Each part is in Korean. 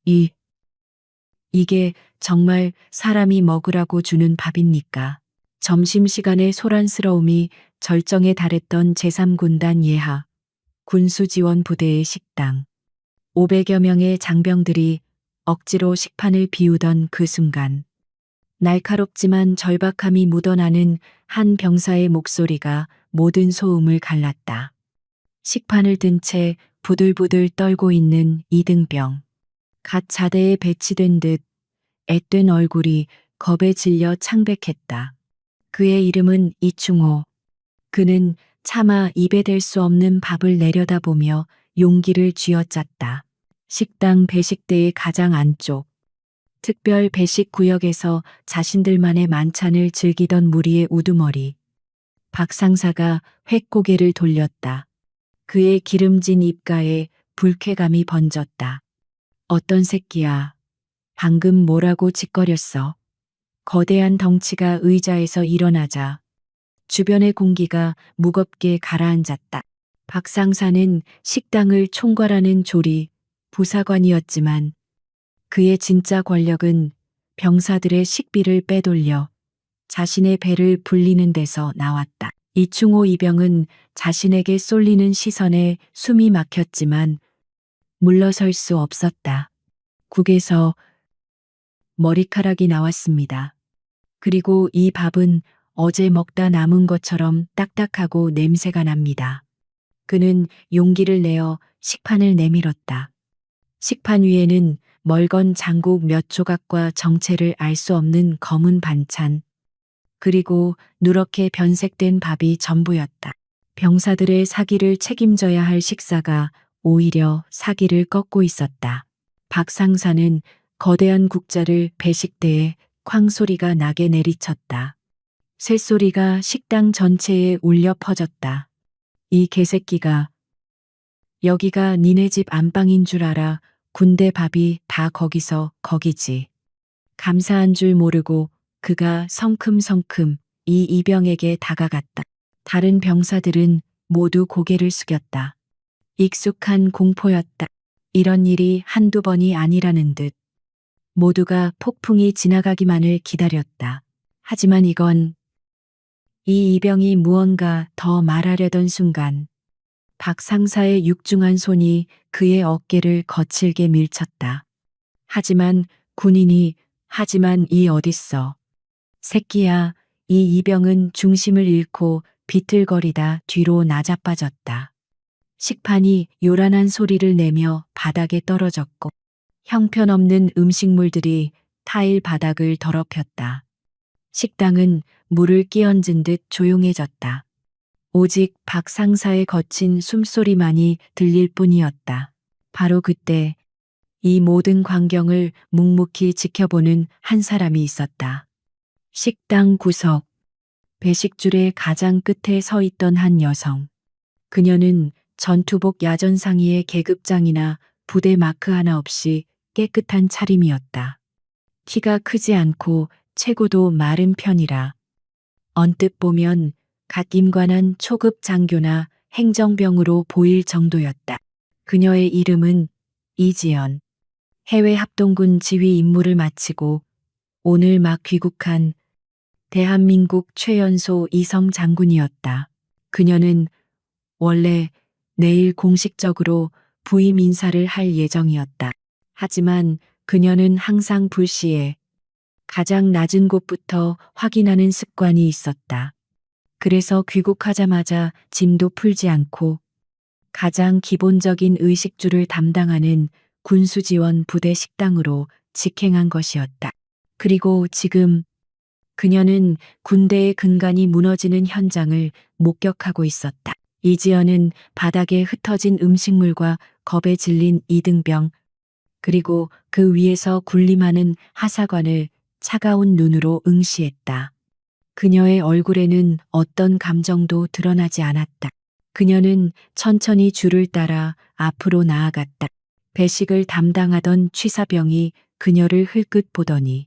이, 이게 정말 사람이 먹으라고 주는 밥입니까? 점심시간의 소란스러움이 절정에 달했던 제3군단 예하 군수지원부대의 식당. 500여 명의 장병들이 억지로 식판을 비우던 그 순간, 날카롭지만 절박함이 묻어나는 한 병사의 목소리가 모든 소음을 갈랐다. 식판을 든 채 부들부들 떨고 있는 이등병. 갓 자대에 배치된 듯 앳된 얼굴이 겁에 질려 창백했다. 그의 이름은 이충호. 그는 차마 입에 댈 수 없는 밥을 내려다보며 용기를 쥐어짰다. 식당 배식대의 가장 안쪽, 특별 배식 구역에서 자신들만의 만찬을 즐기던 무리의 우두머리. 박 상사가 횟고개를 돌렸다. 그의 기름진 입가에 불쾌감이 번졌다. 어떤 새끼야. 방금 뭐라고 짓거렸어. 거대한 덩치가 의자에서 일어나자 주변의 공기가 무겁게 가라앉았다. 박 상사는 식당을 총괄하는 조리 부사관이었지만 그의 진짜 권력은 병사들의 식비를 빼돌려 자신의 배를 불리는 데서 나왔다. 이충호 이병은 자신에게 쏠리는 시선에 숨이 막혔지만 물러설 수 없었다. 국에서 머리카락이 나왔습니다. 그리고 이 밥은 어제 먹다 남은 것처럼 딱딱하고 냄새가 납니다. 그는 용기를 내어 식판을 내밀었다. 식판 위에는 멀건 장국 몇 조각과 정체를 알 수 없는 검은 반찬, 그리고 누렇게 변색된 밥이 전부였다. 병사들의 사기를 책임져야 할 식사가 오히려 사기를 꺾고 있었다. 박 상사는 거대한 국자를 배식대에 쾅 소리가 나게 내리쳤다. 쇳소리가 식당 전체에 울려 퍼졌다. 이 개새끼가, 여기가 니네 집 안방인 줄 알아. 군대 밥이 다 거기서 거기지. 감사한 줄 모르고 그가 성큼성큼 이 이병에게 다가갔다. 다른 병사들은 모두 고개를 숙였다. 익숙한 공포였다. 이런 일이 한두 번이 아니라는 듯 모두가 폭풍이 지나가기만을 기다렸다. 하지만 이 이병이 무언가 더 말하려던 순간 박 상사의 육중한 손이 그의 어깨를 거칠게 밀쳤다. 하지만 이 어딨어. 새끼야. 이 이병은 중심을 잃고 비틀거리다 뒤로 나자빠졌다. 식판이 요란한 소리를 내며 바닥에 떨어졌고 형편없는 음식물들이 타일 바닥을 더럽혔다. 식당은 물을 끼얹은 듯 조용해졌다. 오직 박 상사의 거친 숨소리만이 들릴 뿐이었다. 바로 그때 이 모든 광경을 묵묵히 지켜보는 한 사람이 있었다. 식당 구석, 배식줄의 가장 끝에 서 있던 한 여성. 그녀는 전투복 야전 상의에 계급장이나 부대 마크 하나 없이 깨끗한 차림이었다. 키가 크지 않고 체구도 마른 편이라 언뜻 보면 갓 임관한 초급 장교나 행정병으로 보일 정도였다. 그녀의 이름은 이지연. 해외 합동군 지휘 임무를 마치고 오늘 막 귀국한 대한민국 최연소 이성 장군이었다. 그녀는 원래 내일 공식적으로 부임 인사를 할 예정이었다. 하지만 그녀는 항상 불시에 가장 낮은 곳부터 확인하는 습관이 있었다. 그래서 귀국하자마자 짐도 풀지 않고 가장 기본적인 의식주를 담당하는 군수지원 부대 식당으로 직행한 것이었다. 그리고 지금 그녀는 군대의 근간이 무너지는 현장을 목격하고 있었다. 이지연은 바닥에 흩어진 음식물과 겁에 질린 이등병, 그리고 그 위에서 군림하는 하사관을 차가운 눈으로 응시했다. 그녀의 얼굴에는 어떤 감정도 드러나지 않았다. 그녀는 천천히 줄을 따라 앞으로 나아갔다. 배식을 담당하던 취사병이 그녀를 흘끗 보더니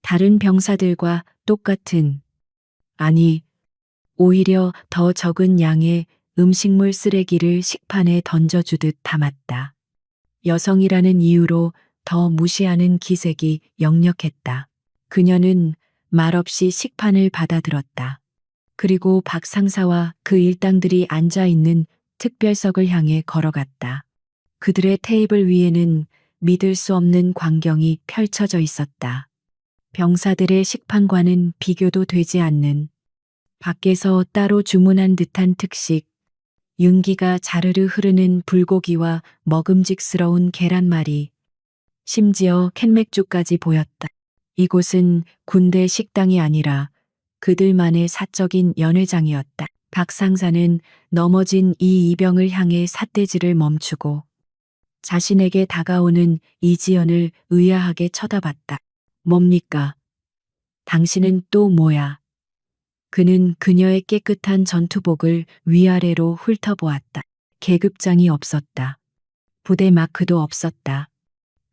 다른 병사들과 똑같은, 아니, 오히려 더 적은 양의 음식물 쓰레기를 식판에 던져주듯 담았다. 여성이라는 이유로 더 무시하는 기색이 역력했다. 그녀는 말없이 식판을 받아들었다. 그리고 박 상사와 그 일당들이 앉아 있는 특별석을 향해 걸어갔다. 그들의 테이블 위에는 믿을 수 없는 광경이 펼쳐져 있었다. 병사들의 식판과는 비교도 되지 않는 밖에서 따로 주문한 듯한 특식, 윤기가 자르르 흐르는 불고기와 먹음직스러운 계란말이, 심지어 캔맥주까지 보였다. 이곳은 군대 식당이 아니라 그들만의 사적인 연회장이었다. 박 상사는 넘어진 이 이병을 향해 삿대질을 멈추고 자신에게 다가오는 이지연을 의아하게 쳐다봤다. 뭡니까? 당신은 또 뭐야? 그는 그녀의 깨끗한 전투복을 위아래로 훑어보았다. 계급장이 없었다. 부대 마크도 없었다.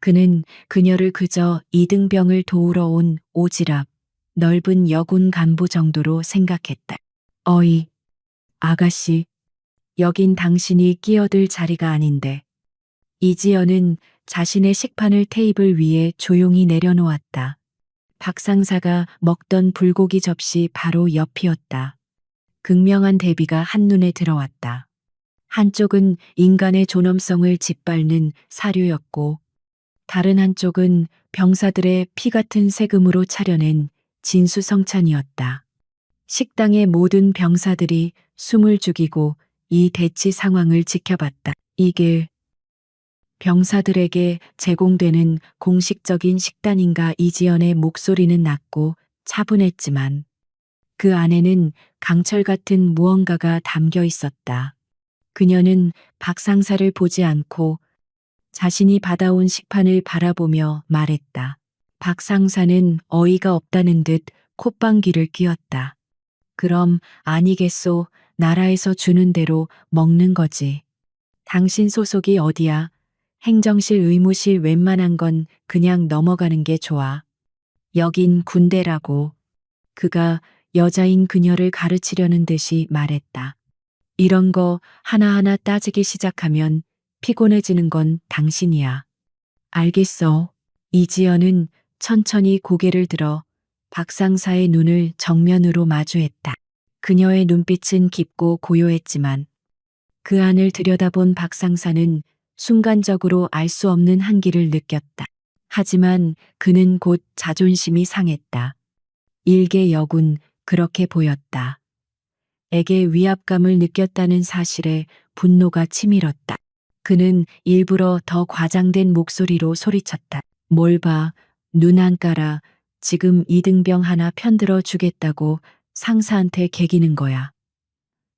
그는 그녀를 그저 이등병을 도우러 온 오지랖, 넓은 여군 간부 정도로 생각했다. 어이, 아가씨, 여긴 당신이 끼어들 자리가 아닌데. 이지연은 자신의 식판을 테이블 위에 조용히 내려놓았다. 박 상사가 먹던 불고기 접시 바로 옆이었다. 극명한 대비가 한눈에 들어왔다. 한쪽은 인간의 존엄성을 짓밟는 사료였고 다른 한쪽은 병사들의 피 같은 세금으로 차려낸 진수성찬이었다. 식당의 모든 병사들이 숨을 죽이고 이 대치 상황을 지켜봤다. 이게 병사들에게 제공되는 공식적인 식단인가. 이지연의 목소리는 낮고 차분했지만 그 안에는 강철 같은 무언가가 담겨 있었다. 그녀는 박 상사를 보지 않고 자신이 받아온 식판을 바라보며 말했다. 박 상사는 어이가 없다는 듯 콧방귀를 뀌었다. 그럼 아니겠소. 나라에서 주는 대로 먹는 거지. 당신 소속이 어디야? 행정실 의무실 웬만한 건 그냥 넘어가는 게 좋아. 여긴 군대라고. 그가 여자인 그녀를 가르치려는 듯이 말했다. 이런 거 하나하나 따지기 시작하면 피곤해지는 건 당신이야. 알겠어. 이지연은 천천히 고개를 들어 박 상사의 눈을 정면으로 마주했다. 그녀의 눈빛은 깊고 고요했지만 그 안을 들여다본 박 상사는 순간적으로 알 수 없는 한기를 느꼈다. 하지만 그는 곧 자존심이 상했다. 일개 여군 그렇게 보였다. 에게 위압감을 느꼈다는 사실에 분노가 치밀었다. 그는 일부러 더 과장된 목소리로 소리쳤다. 뭘 봐, 눈 안 깔아. 지금 이등병 하나 편들어 주겠다고 상사한테 개기는 거야.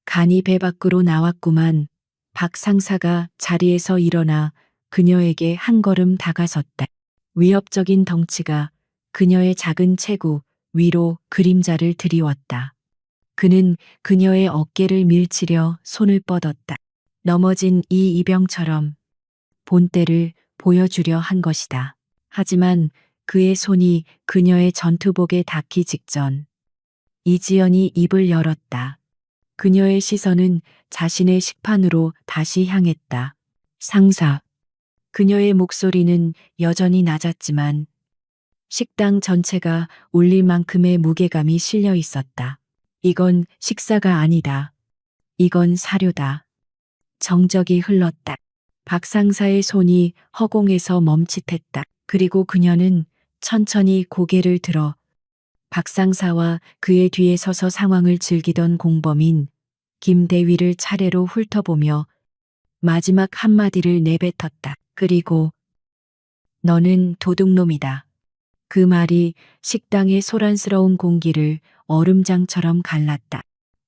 간이 배 밖으로 나왔구만. 박 상사가 자리에서 일어나 그녀에게 한 걸음 다가섰다. 위협적인 덩치가 그녀의 작은 체구 위로 그림자를 드리웠다. 그는 그녀의 어깨를 밀치려 손을 뻗었다. 넘어진 이 이병처럼 본때를 보여주려 한 것이다. 하지만 그의 손이 그녀의 전투복에 닿기 직전 이지연이 입을 열었다. 그녀의 시선은 자신의 식판으로 다시 향했다. 상사. 그녀의 목소리는 여전히 낮았지만 식당 전체가 울릴 만큼의 무게감이 실려 있었다. 이건 식사가 아니다. 이건 사료다. 정적이 흘렀다. 박 상사의 손이 허공에서 멈칫했다. 그리고 그녀는 천천히 고개를 들어 박 상사와 그의 뒤에 서서 상황을 즐기던 공범인 김대위를 차례로 훑어보며 마지막 한마디를 내뱉었다. 그리고 너는 도둑놈이다. 그 말이 식당의 소란스러운 공기를 얼음장처럼 갈랐다.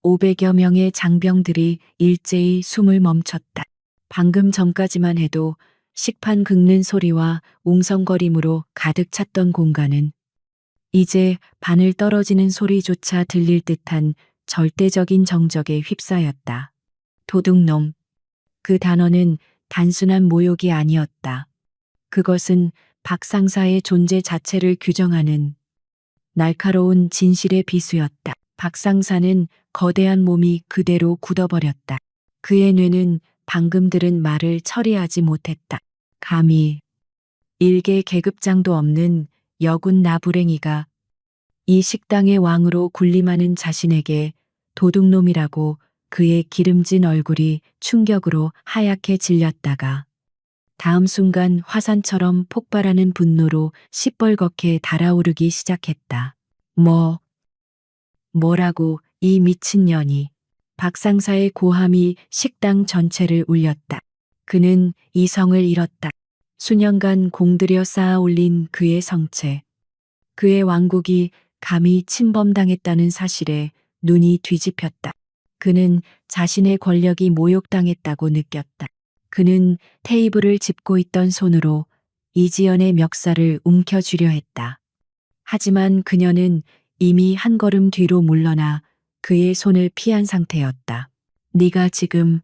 500여 명의 장병들이 일제히 숨을 멈췄다. 방금 전까지만 해도 식판 긁는 소리와 웅성거림으로 가득 찼던 공간은 이제 바늘 떨어지는 소리조차 들릴 듯한 절대적인 정적에 휩싸였다. 도둑놈. 그 단어는 단순한 모욕이 아니었다. 그것은 박 상사의 존재 자체를 규정하는 날카로운 진실의 비수였다. 박 상사는 거대한 몸이 그대로 굳어버렸다. 그의 뇌는 방금 들은 말을 처리하지 못했다. 감히 일개 계급장도 없는 여군 나부랭이가 이 식당의 왕으로 군림하는 자신에게 도둑놈이라고 그의 기름진 얼굴이 충격으로 하얗게 질렸다가 다음 순간 화산처럼 폭발하는 분노로 시뻘겋게 달아오르기 시작했다. 뭐라고 이 미친년이. 박상사의 고함이 식당 전체를 울렸다. 그는 이성을 잃었다. 수년간 공들여 쌓아 올린 그의 성체, 그의 왕국이 감히 침범당했다는 사실에 눈이 뒤집혔다. 그는 자신의 권력이 모욕당했다고 느꼈다. 그는 테이블을 짚고 있던 손으로 이지연의 멱살을 움켜쥐려 했다. 하지만 그녀는 이미 한 걸음 뒤로 물러나 그의 손을 피한 상태였다. 네가 지금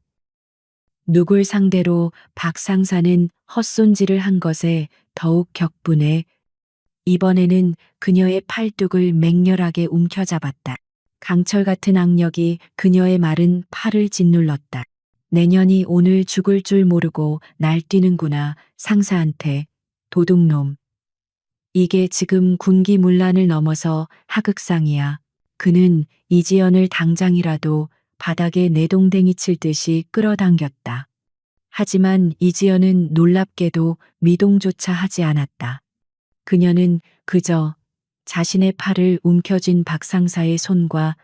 누굴 상대로? 박상사는 헛손질을 한 것에 더욱 격분해 이번에는 그녀의 팔뚝을 맹렬하게 움켜잡았다. 강철 같은 악력이 그녀의 마른 팔을 짓눌렀다. 내년이 오늘 죽을 줄 모르고 날뛰는구나. 상사한테. 도둑놈. 이게 지금 군기문란을 넘어서 하극상이야. 그는 이지연을 당장이라도 바닥에 내동댕이 칠 듯이 끌어당겼다. 하지만 이지연은 놀랍게도 미동조차 하지 않았다. 그녀는 그저 자신의 팔을 움켜쥔 박상사의 손과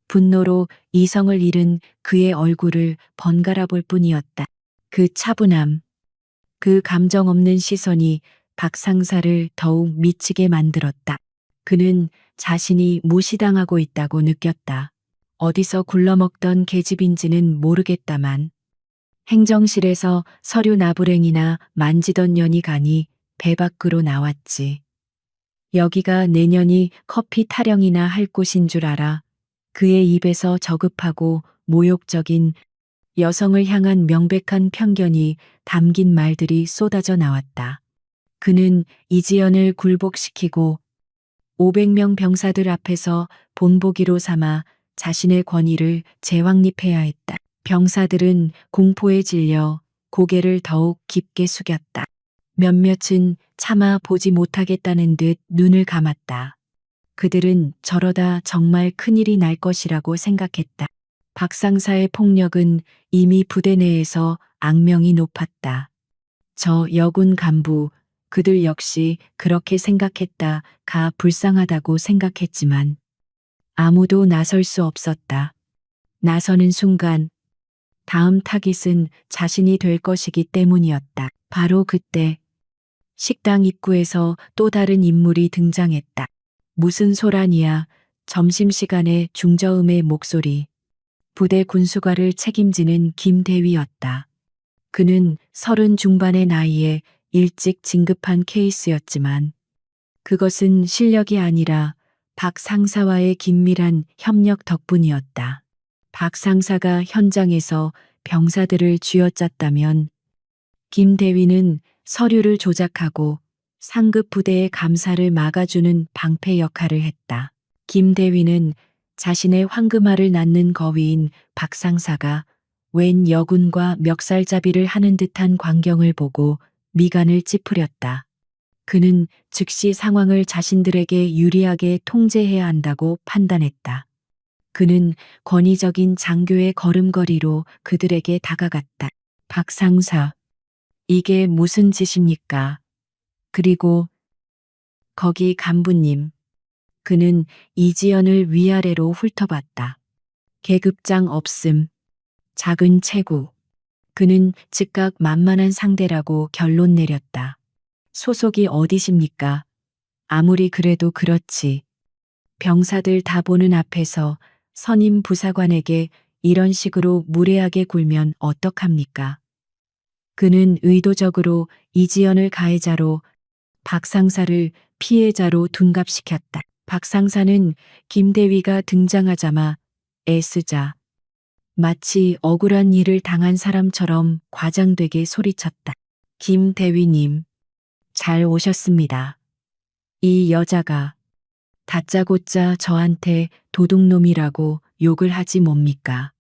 분노로 이성을 잃은 그의 얼굴을 번갈아 볼 뿐이었다. 그 차분함, 그 감정 없는 시선이 박상사를 더욱 미치게 만들었다. 그는 자신이 무시당하고 있다고 느꼈다. 어디서 굴러먹던 계집인지는 모르겠다만 행정실에서 서류 나부랭이나 만지던 년이 가니 배 밖으로 나왔지. 여기가 내년이 커피 타령이나 할 곳인 줄 알아. 그의 입에서 저급하고 모욕적인 여성을 향한 명백한 편견이 담긴 말들이 쏟아져 나왔다. 그는 이지연을 굴복시키고 500명 병사들 앞에서 본보기로 삼아 자신의 권위를 재확립해야 했다. 병사들은 공포에 질려 고개를 더욱 깊게 숙였다. 몇몇은 차마 보지 못하겠다는 듯 눈을 감았다. 그들은 저러다 정말 큰일이 날 것이라고 생각했다. 박상사의 폭력은 이미 부대 내에서 악명이 높았다. 저 여군 간부, 그들 역시 그렇게 생각했다가 불쌍하다고 생각했지만 아무도 나설 수 없었다. 나서는 순간 다음 타깃은 자신이 될 것이기 때문이었다. 바로 그때 식당 입구에서 또 다른 인물이 등장했다. 무슨 소란이야. 점심시간에 중저음의 목소리. 부대 군수관을 책임지는 김대위였다. 그는 30 중반의 나이에 일찍 진급한 케이스였지만 그것은 실력이 아니라 박 상사와의 긴밀한 협력 덕분이었다. 박 상사가 현장에서 병사들을 쥐어짰다면 김 대위는 서류를 조작하고 상급 부대의 감사를 막아주는 방패 역할을 했다. 김 대위는 자신의 황금알을 낳는 거위인 박 상사가 웬 여군과 멱살잡이를 하는 듯한 광경을 보고 미간을 찌푸렸다. 그는 즉시 상황을 자신들에게 유리하게 통제해야 한다고 판단했다. 그는 권위적인 장교의 걸음걸이로 그들에게 다가갔다. 박 상사, 이게 무슨 짓입니까? 그리고 거기 간부님. 그는 이지연을 위아래로 훑어봤다. 계급장 없음. 작은 체구. 그는 즉각 만만한 상대라고 결론 내렸다. 소속이 어디십니까? 아무리 그래도 그렇지. 병사들 다 보는 앞에서 선임 부사관에게 이런 식으로 무례하게 굴면 어떡합니까? 그는 의도적으로 이지연을 가해자로 박 상사를 피해자로 둔갑시켰다. 박 상사는 김 대위가 등장하자마 애쓰자 마치 억울한 일을 당한 사람처럼 과장되게 소리쳤다. 김 대위님, 잘 오셨습니다. 이 여자가 다짜고짜 저한테 도둑놈이라고 욕을 하지 뭡니까?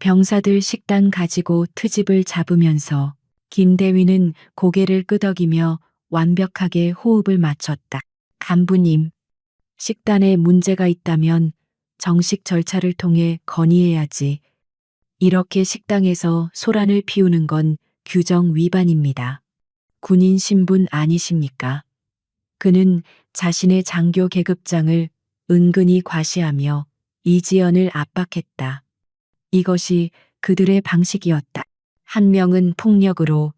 병사들 식단 가지고 트집을 잡으면서 김대위는 고개를 끄덕이며 완벽하게 호흡을 맞췄다. 간부님, 식단에 문제가 있다면 정식 절차를 통해 건의해야지. 이렇게 식당에서 소란을 피우는 건 규정 위반입니다. 군인 신분 아니십니까? 그는 자신의 장교 계급장을 은근히 과시하며 이지연을 압박했다. 이것이 그들의 방식이었다. 한 명은 폭력으로,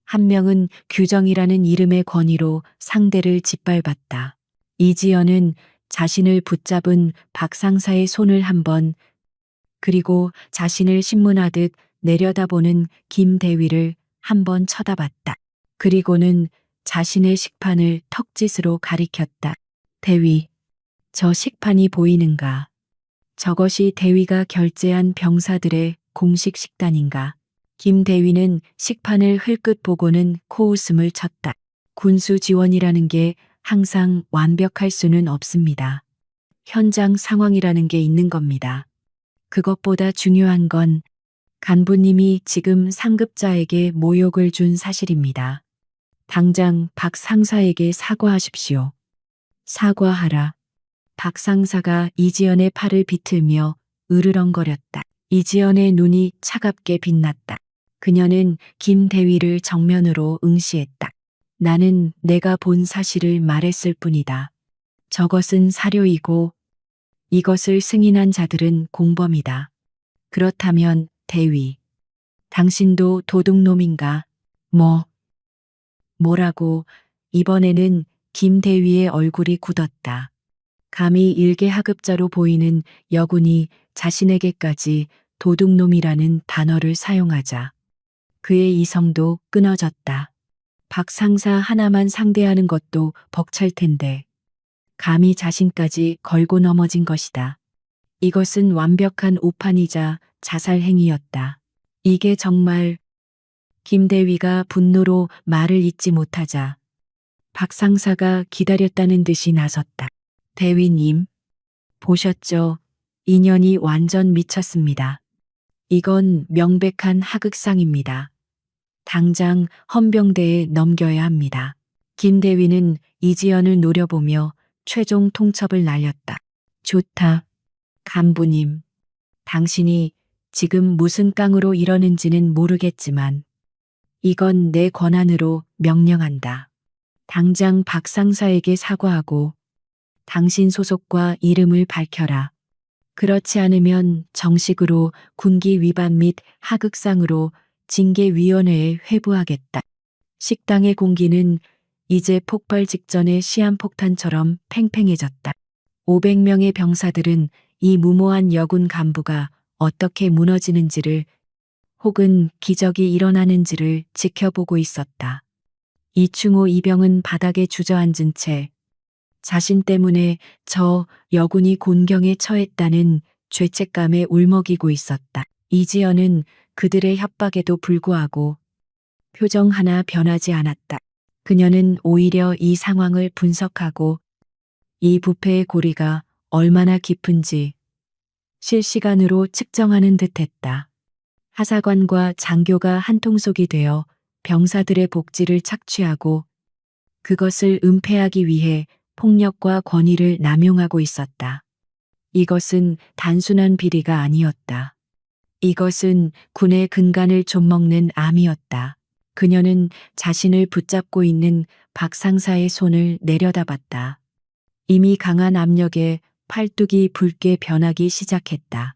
한 명은 규정이라는 이름의 권위로 상대를 짓밟았다. 이지연은 자신을 붙잡은 박 상사의 손을 한번, 그리고 자신을 신문하듯 내려다보는 김대위를 한번 쳐다봤다. 그리고는 자신의 식판을 턱짓으로 가리켰다. 대위, 저 식판이 보이는가? 저것이 대위가 결제한 병사들의 공식 식단인가? 김대위는 식판을 흘끗 보고는 코웃음을 쳤다. 군수 지원이라는 게 항상 완벽할 수는 없습니다. 현장 상황이라는 게 있는 겁니다. 그것보다 중요한 건 간부님이 지금 상급자에게 모욕을 준 사실입니다. 당장 박 상사에게 사과하십시오. 사과하라. 박 상사가 이지연의 팔을 비틀며 으르렁거렸다. 이지연의 눈이 차갑게 빛났다. 그녀는 김대위를 정면으로 응시했다. 나는 내가 본 사실을 말했을 뿐이다. 저것은 사료이고 이것을 승인한 자들은 공범이다. 그렇다면 대위, 당신도 도둑놈인가? 뭐라고? 이번에는 김대위의 얼굴이 굳었다. 감히 일개 하급자로 보이는 여군이 자신에게까지 도둑놈이라는 단어를 사용하자 그의 이성도 끊어졌다. 박 상사 하나만 상대하는 것도 벅찰 텐데 감히 자신까지 걸고 넘어진 것이다. 이것은 완벽한 오판이자 자살 행위였다. 이게 정말... 김대위가 분노로 말을 잇지 못하자 박 상사가 기다렸다는 듯이 나섰다. 대위님, 보셨죠? 인연이 완전 미쳤습니다. 이건 명백한 하극상입니다. 당장 헌병대에 넘겨야 합니다. 김대위는 이지연을 노려보며 최종 통첩을 날렸다. 좋다. 간부님, 당신이 지금 무슨 깡으로 이러는지는 모르겠지만 이건 내 권한으로 명령한다. 당장 박 상사에게 사과하고 당신 소속과 이름을 밝혀라. 그렇지 않으면 정식으로 군기 위반 및 하극상으로 징계위원회에 회부하겠다. 식당의 공기는 이제 폭발 직전의 시한폭탄처럼 팽팽해졌다. 500명의 병사들은 이 무모한 여군 간부가 어떻게 무너지는지를 혹은 기적이 일어나는지를 지켜보고 있었다. 이충호 이병은 바닥에 주저앉은 채 자신 때문에 저 여군이 곤경에 처했다는 죄책감에 울먹이고 있었다. 이지연은 그들의 협박에도 불구하고 표정 하나 변하지 않았다. 그녀는 오히려 이 상황을 분석하고 이 부패의 고리가 얼마나 깊은지 실시간으로 측정하는 듯했다. 하사관과 장교가 한통속이 되어 병사들의 복지를 착취하고 그것을 은폐하기 위해 폭력과 권위를 남용하고 있었다. 이것은 단순한 비리가 아니었다. 이것은 군의 근간을 좀먹는 암이었다. 그녀는 자신을 붙잡고 있는 박 상사의 손을 내려다봤다. 이미 강한 압력에 팔뚝이 붉게 변하기 시작했다.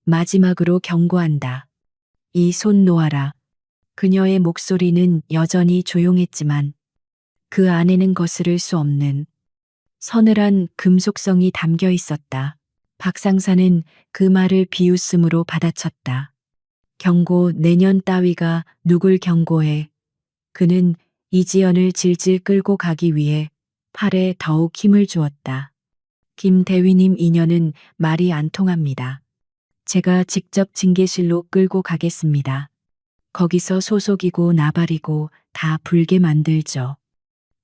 마지막으로 경고한다. 이 손 놓아라. 그녀의 목소리는 여전히 조용했지만 그 안에는 거스를 수 없는 서늘한 금속성이 담겨 있었다. 박 상사는 그 말을 비웃음으로 받아쳤다. 경고 내년 따위가 누굴 경고해. 그는 이지연을 질질 끌고 가기 위해 팔에 더욱 힘을 주었다. 김 대위님 인연은 말이 안 통합니다. 제가 직접 징계실로 끌고 가겠습니다. 거기서 소속이고 나발이고 다 불게 만들죠.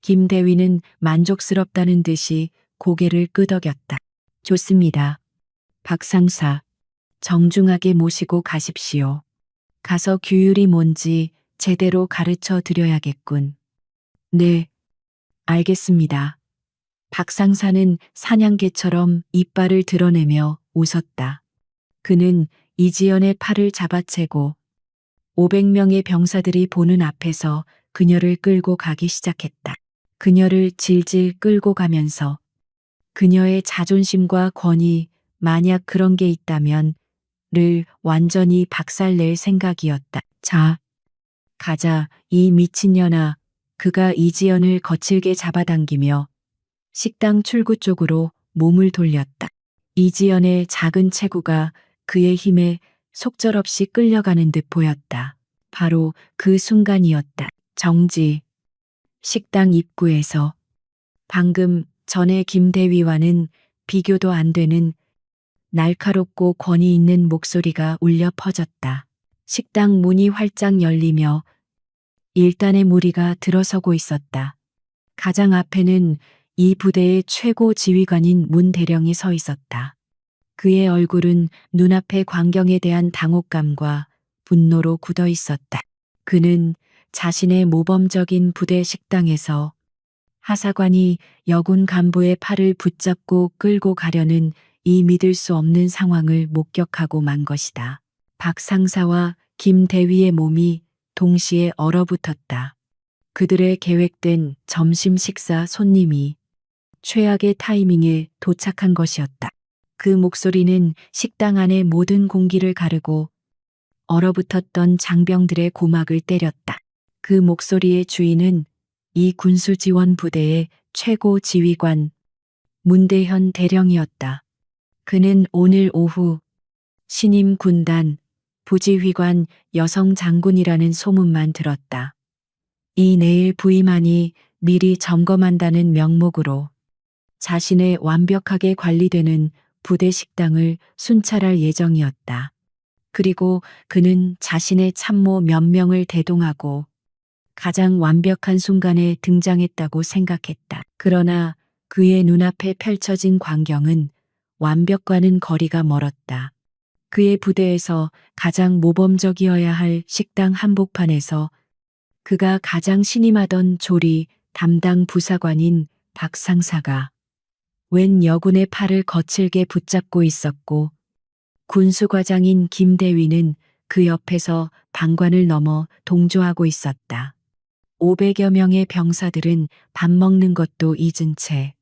김 대위는 만족스럽다는 듯이 고개를 끄덕였다. 좋습니다. 박 상사, 정중하게 모시고 가십시오. 가서 규율이 뭔지 제대로 가르쳐 드려야겠군. 네, 알겠습니다. 박 상사는 사냥개처럼 이빨을 드러내며 웃었다. 그는 이지연의 팔을 잡아채고 500명의 병사들이 보는 앞에서 그녀를 끌고 가기 시작했다. 그녀를 질질 끌고 가면서 그녀의 자존심과 권위, 만약 그런 게 있다면 를 완전히 박살낼 생각이었다. 자, 가자, 이 미친년아. 그가 이지연을 거칠게 잡아당기며 식당 출구 쪽으로 몸을 돌렸다. 이지연의 작은 체구가 그의 힘에 속절없이 끌려가는 듯 보였다. 바로 그 순간이었다. 정지. 식당 입구에서 방금 전에 김대위와는 비교도 안 되는 날카롭고 권위 있는 목소리가 울려 퍼졌다. 식당 문이 활짝 열리며 일단의 무리가 들어서고 있었다. 가장 앞에는 이 부대의 최고 지휘관인 문 대령이 서 있었다. 그의 얼굴은 눈앞의 광경에 대한 당혹감과 분노로 굳어 있었다. 그는 자신의 모범적인 부대 식당에서 하사관이 여군 간부의 팔을 붙잡고 끌고 가려는 이 믿을 수 없는 상황을 목격하고 만 것이다. 박 상사와 김 대위의 몸이 동시에 얼어붙었다. 그들의 계획된 점심 식사 손님이 최악의 타이밍에 도착한 것이었다. 그 목소리는 식당 안의 모든 공기를 가르고 얼어붙었던 장병들의 고막을 때렸다. 그 목소리의 주인은 이 군수 지원 부대의 최고 지휘관 문대현 대령이었다. 그는 오늘 오후 신임 군단 부지휘관 여성 장군이라는 소문만 들었다. 이 내일 부임하니 미리 점검한다는 명목으로 자신의 완벽하게 관리되는 부대 식당을 순찰할 예정이었다. 그리고 그는 자신의 참모 몇 명을 대동하고 가장 완벽한 순간에 등장했다고 생각했다. 그러나 그의 눈앞에 펼쳐진 광경은 완벽과는 거리가 멀었다. 그의 부대에서 가장 모범적이어야 할 식당 한복판에서 그가 가장 신임하던 조리 담당 부사관인 박 상사가 웬 여군의 팔을 거칠게 붙잡고 있었고 군수과장인 김대위는 그 옆에서 방관을 넘어 동조하고 있었다. 500여 명의 병사들은 밥 먹는 것도 잊은 채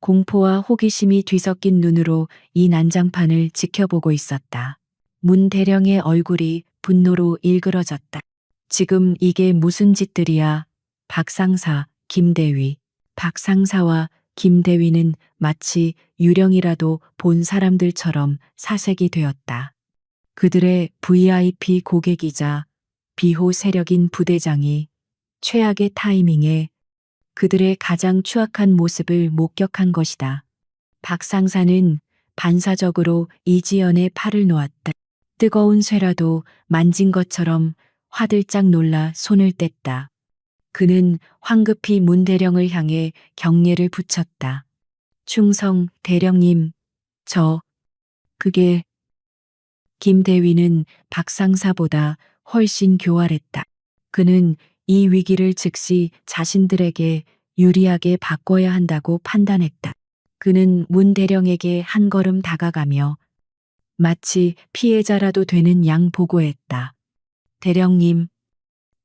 공포와 호기심이 뒤섞인 눈으로 이 난장판을 지켜보고 있었다. 문 대령의 얼굴이 분노로 일그러졌다. 지금 이게 무슨 짓들이야? 박 상사, 김대위. 박 상사와 김대위는 마치 유령이라도 본 사람들처럼 사색이 되었다. 그들의 VIP 고객이자 비호 세력인 부대장이 최악의 타이밍에 그들의 가장 추악한 모습을 목격한 것이다. 박 상사는 반사적으로 이지연의 팔을 놓았다. 뜨거운 쇠라도 만진 것처럼 화들짝 놀라 손을 뗐다. 그는 황급히 문 대령을 향해 경례를 붙였다. 충성 대령님, 그게 김 대위는 박 상사보다 훨씬 교활했다. 그는 이 위기를 즉시 자신들에게 유리하게 바꿔야 한다고 판단했다. 그는 문 대령에게 한 걸음 다가가며 마치 피해자라도 되는 양 보고했다. 대령님,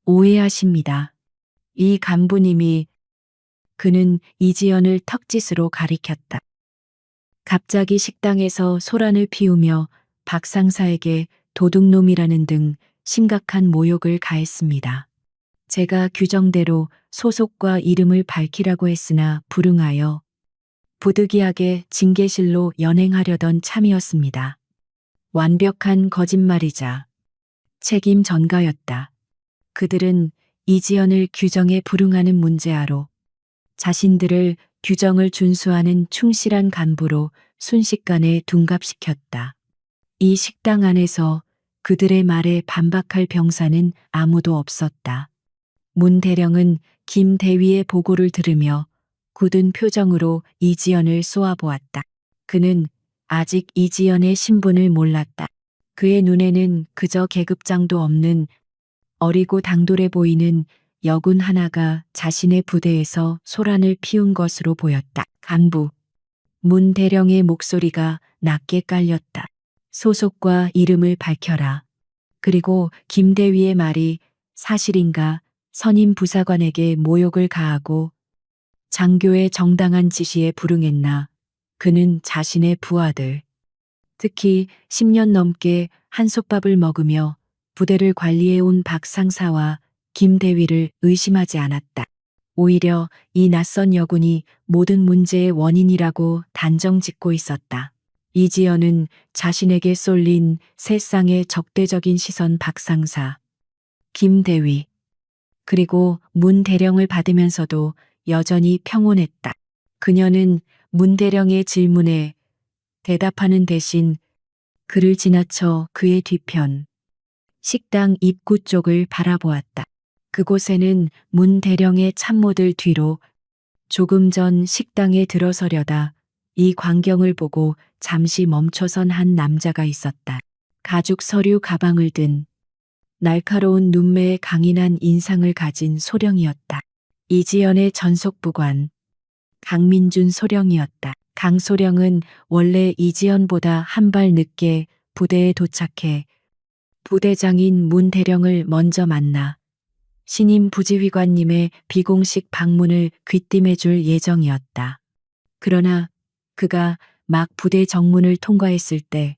오해하십니다. 이 간부님이 그는 이지연을 턱짓으로 가리켰다. 갑자기 식당에서 소란을 피우며 박 상사에게 도둑놈이라는 등 심각한 모욕을 가했습니다. 제가 규정대로 소속과 이름을 밝히라고 했으나 불응하여 부득이하게 징계실로 연행하려던 참이었습니다. 완벽한 거짓말이자 책임 전가였다. 그들은 이지연을 규정에 불응하는 문제아로 자신들을 규정을 준수하는 충실한 간부로 순식간에 둔갑시켰다. 이 식당 안에서 그들의 말에 반박할 병사는 아무도 없었다. 문 대령은 김 대위의 보고를 들으며 굳은 표정으로 이지연을 쏘아보았다. 그는 아직 이지연의 신분을 몰랐다. 그의 눈에는 그저 계급장도 없는 어리고 당돌해 보이는 여군 하나가 자신의 부대에서 소란을 피운 것으로 보였다. 간부. 문 대령의 목소리가 낮게 깔렸다. 소속과 이름을 밝혀라. 그리고 김대위의 말이 사실인가? 선임 부사관에게 모욕을 가하고 장교의 정당한 지시에 불응했나? 그는 자신의 부하들, 특히 10년 넘게 한솥밥을 먹으며 부대를 관리해온 박 상사와 김 대위를 의심하지 않았다. 오히려 이 낯선 여군이 모든 문제의 원인이라고 단정 짓고 있었다. 이지연은 자신에게 쏠린 세상의 적대적인 시선 박 상사, 김 대위, 그리고 문 대령을 받으면서도 여전히 평온했다. 그녀는 문 대령의 질문에 대답하는 대신 그를 지나쳐 그의 뒤편 식당 입구 쪽을 바라보았다. 그곳에는 문 대령의 참모들 뒤로 조금 전 식당에 들어서려다 이 광경을 보고 잠시 멈춰선 한 남자가 있었다. 가죽 서류 가방을 든 날카로운 눈매에 강인한 인상을 가진 소령이었다. 이지연의 전속부관 강민준 소령이었다. 강 소령은 원래 이지연보다 한 발 늦게 부대에 도착해 부대장인 문 대령을 먼저 만나 신임 부지휘관님의 비공식 방문을 귀띔해 줄 예정이었다. 그러나 그가 막 부대 정문을 통과했을 때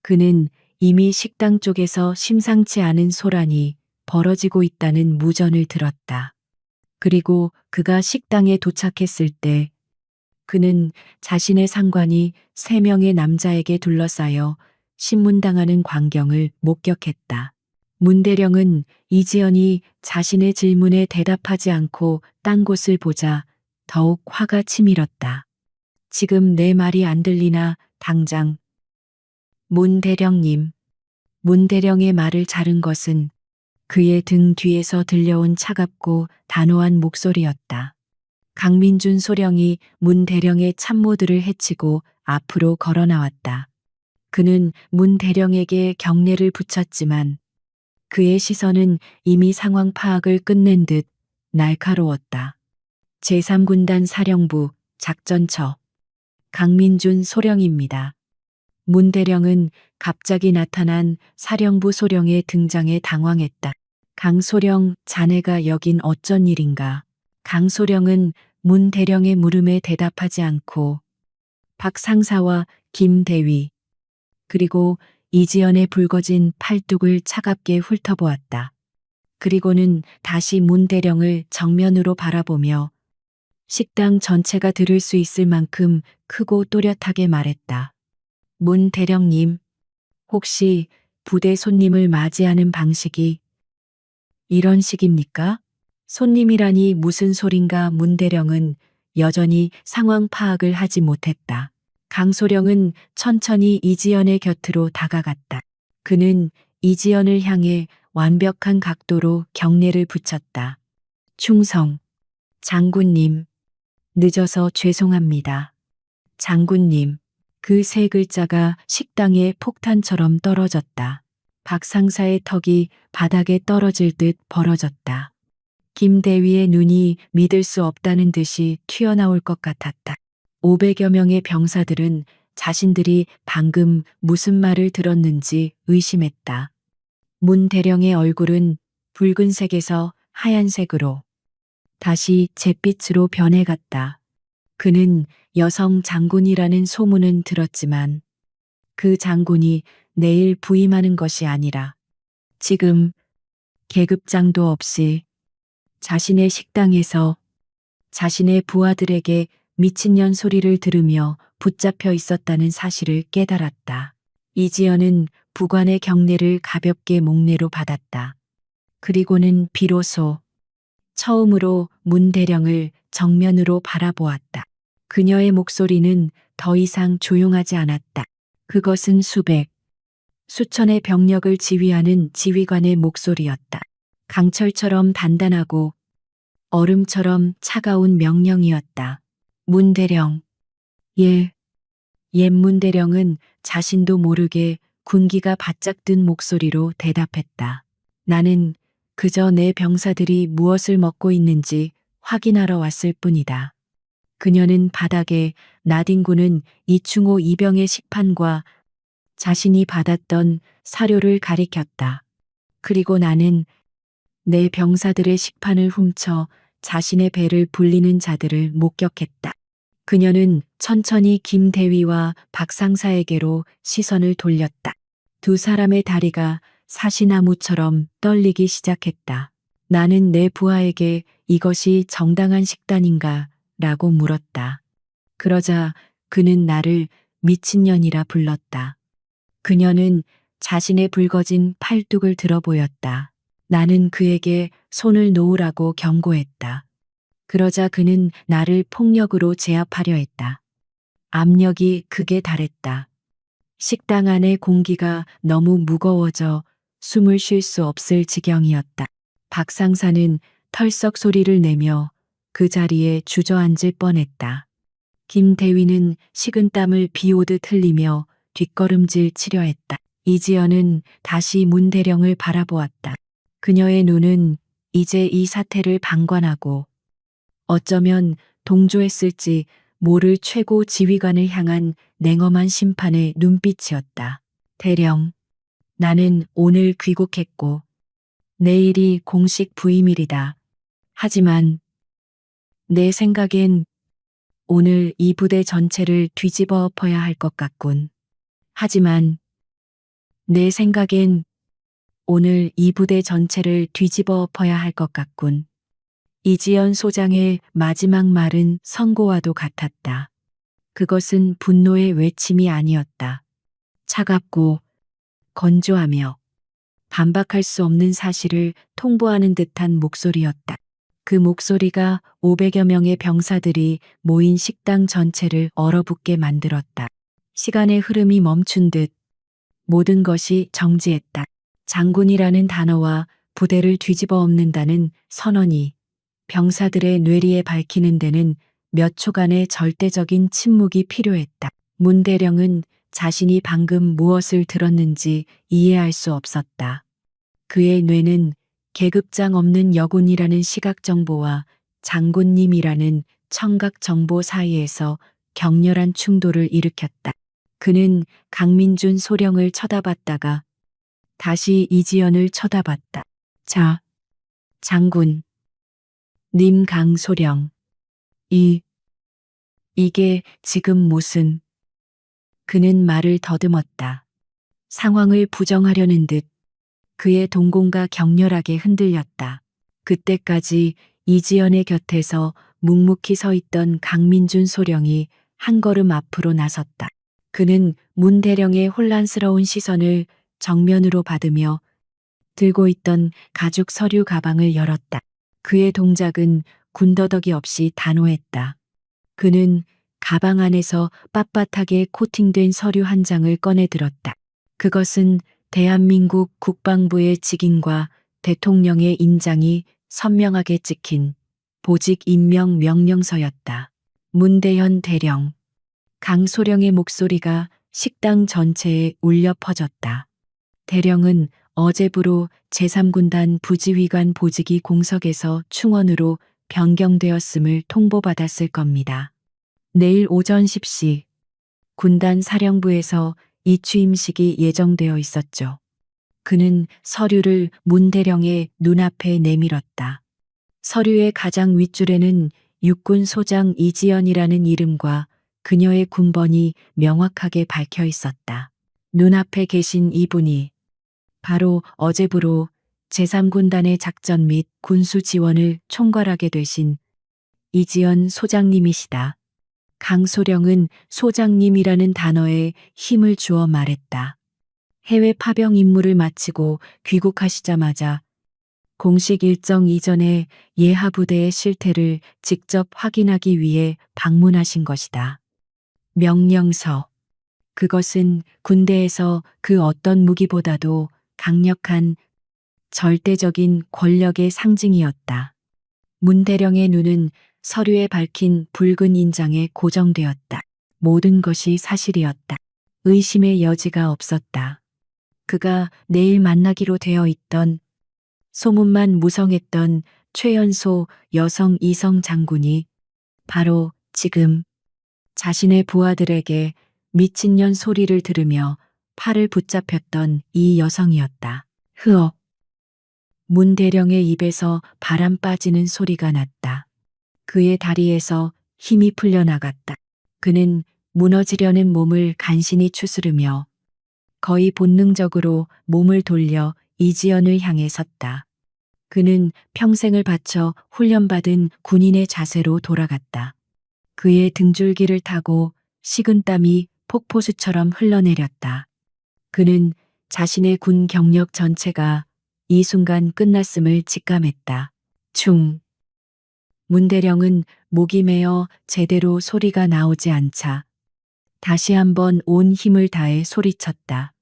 그는 이미 식당 쪽에서 심상치 않은 소란이 벌어지고 있다는 무전을 들었다. 그리고 그가 식당에 도착했을 때 그는 자신의 상관이 3명의 남자에게 둘러싸여 신문당하는 광경을 목격했다. 문 대령은 이지연이 자신의 질문에 대답하지 않고 딴 곳을 보자 더욱 화가 치밀었다. 지금 내 말이 안 들리나? 당장. 문 대령님. 문 대령의 말을 자른 것은 그의 등 뒤에서 들려온 차갑고 단호한 목소리였다. 강민준 소령이 문 대령의 참모들을 해치고 앞으로 걸어 나왔다. 그는 문 대령에게 경례를 붙였지만 그의 시선은 이미 상황 파악을 끝낸 듯 날카로웠다. 제3군단 사령부 작전처 강민준 소령입니다. 문 대령은 갑자기 나타난 사령부 소령의 등장에 당황했다. 강 소령, 자네가 여긴 어쩐 일인가? 강 소령은 문 대령의 물음에 대답하지 않고 박 상사와 김 대위 그리고 이지연의 붉어진 팔뚝을 차갑게 훑어보았다. 그리고는 다시 문 대령을 정면으로 바라보며 식당 전체가 들을 수 있을 만큼 크고 또렷하게 말했다. 문 대령님, 혹시 부대 손님을 맞이하는 방식이 이런 식입니까? 손님이라니 무슨 소린가? 문 대령은 여전히 상황 파악을 하지 못했다. 강소령은 천천히 이지연의 곁으로 다가갔다. 그는 이지연을 향해 완벽한 각도로 경례를 붙였다. 충성. 장군님. 늦어서 죄송합니다. 장군님. 그 3글자가 식당에 폭탄처럼 떨어졌다. 박 상사의 턱이 바닥에 떨어질 듯 벌어졌다. 김 대위의 눈이 믿을 수 없다는 듯이 튀어나올 것 같았다. 500여 명의 병사들은 자신들이 방금 무슨 말을 들었는지 의심했다. 문 대령의 얼굴은 붉은색에서 하얀색으로 다시 잿빛으로 변해갔다. 그는 여성 장군이라는 소문은 들었지만 그 장군이 내일 부임하는 것이 아니라 지금 계급장도 없이 자신의 식당에서 자신의 부하들에게 미친년 소리를 들으며 붙잡혀 있었다는 사실을 깨달았다. 이지연은 부관의 경례를 가볍게 목례로 받았다. 그리고는 비로소 처음으로 문 대령을 정면으로 바라보았다. 그녀의 목소리는 더 이상 조용하지 않았다. 그것은 수천의 병력을 지휘하는 지휘관의 목소리였다. 강철처럼 단단하고 얼음처럼 차가운 명령이었다. 문 대령. 예. 옛 문 대령은 자신도 모르게 군기가 바짝 든 목소리로 대답했다. 나는 그저 내 병사들이 무엇을 먹고 있는지 확인하러 왔을 뿐이다. 그녀는 바닥에 나딘고는 이충호 이병의 식판과 자신이 받았던 사료를 가리켰다. 그리고 나는 내 병사들의 식판을 훔쳐 자신의 배를 불리는 자들을 목격했다. 그녀는 천천히 김대위와 박상사에게로 시선을 돌렸다. 두 사람의 다리가 사시나무처럼 떨리기 시작했다. 나는 내 부하에게 이것이 정당한 식단인가 라고 물었다. 그러자 그는 나를 미친년이라 불렀다. 그녀는 자신의 붉어진 팔뚝을 들어 보였다. 나는 그에게 손을 놓으라고 경고했다. 그러자 그는 나를 폭력으로 제압하려 했다. 압력이 극에 달했다. 식당 안의 공기가 너무 무거워져 숨을 쉴 수 없을 지경이었다. 박상사는 털썩 소리를 내며 그 자리에 주저앉을 뻔했다. 김대위는 식은땀을 비오듯 흘리며 뒷걸음질 치려 했다. 이지연은 다시 문대령을 바라보았다. 그녀의 눈은 이제 이 사태를 방관하고 어쩌면 동조했을지 모를 최고 지휘관을 향한 냉엄한 심판의 눈빛이었다. 대령, 나는 오늘 귀국했고 내일이 공식 부임일이다. 하지만 내 생각엔 오늘 이 부대 전체를 뒤집어 엎어야 할 것 같군. 하지만 내 생각엔 오늘 이 부대 전체를 뒤집어 엎어야 할 것 같군. 이지연 소장의 마지막 말은 선고와도 같았다. 그것은 분노의 외침이 아니었다. 차갑고 건조하며 반박할 수 없는 사실을 통보하는 듯한 목소리였다. 그 목소리가 500여 명의 병사들이 모인 식당 전체를 얼어붙게 만들었다. 시간의 흐름이 멈춘 듯 모든 것이 정지했다. 장군이라는 단어와 부대를 뒤집어 엎는다는 선언이 병사들의 뇌리에 밝히는 데는 몇 초간의 절대적인 침묵이 필요했다. 문대령은 자신이 방금 무엇을 들었는지 이해할 수 없었다. 그의 뇌는 계급장 없는 여군이라는 시각 정보와 장군님이라는 청각 정보 사이에서 격렬한 충돌을 일으켰다. 그는 강민준 소령을 쳐다봤다가 다시 이지연을 쳐다봤다. 자, 장군. 님 강소령. 이게 지금 무슨. 그는 말을 더듬었다. 상황을 부정하려는 듯 그의 동공가 격렬하게 흔들렸다. 그때까지 이지연의 곁에서 묵묵히 서 있던 강민준 소령이 한 걸음 앞으로 나섰다. 그는 문대령의 혼란스러운 시선을 정면으로 받으며 들고 있던 가죽 서류 가방을 열었다. 그의 동작은 군더더기 없이 단호했다. 그는 가방 안에서 빳빳하게 코팅된 서류 한 장을 꺼내 들었다. 그것은 대한민국 국방부의 직인과 대통령의 인장이 선명하게 찍힌 보직 임명 명령서였다. 문대현 대령. 강소령의 목소리가 식당 전체에 울려 퍼졌다. 대령은 어제부로 제3군단 부지휘관 보직이 공석에서 충원으로 변경되었음을 통보받았을 겁니다. 내일 오전 10시 군단 사령부에서 이 취임식이 예정되어 있었죠. 그는 서류를 문대령의 눈앞에 내밀었다. 서류의 가장 윗줄에는 육군 소장 이지연이라는 이름과 그녀의 군번이 명확하게 박혀 있었다. 눈앞에 계신 이분이 바로 어제부로 제3군단의 작전 및 군수 지원을 총괄하게 되신 이지연 소장님이시다. 강소령은 소장님이라는 단어에 힘을 주어 말했다. 해외 파병 임무를 마치고 귀국하시자마자 공식 일정 이전에 예하부대의 실태를 직접 확인하기 위해 방문하신 것이다. 명령서. 그것은 군대에서 그 어떤 무기보다도 강력한 절대적인 권력의 상징이었다. 문대령의 눈은 서류에 밝힌 붉은 인장에 고정되었다. 모든 것이 사실이었다. 의심의 여지가 없었다. 그가 내일 만나기로 되어 있던 소문만 무성했던 최연소 여성 이성 장군이 바로 지금 자신의 부하들에게 미친년 소리를 들으며 팔을 붙잡혔던 이 여성이었다. 흐억. 문 대령의 입에서 바람 빠지는 소리가 났다. 그의 다리에서 힘이 풀려나갔다. 그는 무너지려는 몸을 간신히 추스르며 거의 본능적으로 몸을 돌려 이지연을 향해 섰다. 그는 평생을 바쳐 훈련받은 군인의 자세로 돌아갔다. 그의 등줄기를 타고 식은땀이 폭포수처럼 흘러내렸다. 그는 자신의 군 경력 전체가 이 순간 끝났음을 직감했다. 충. 문대령은 목이 메어 제대로 소리가 나오지 않자 다시 한번 온 힘을 다해 소리쳤다.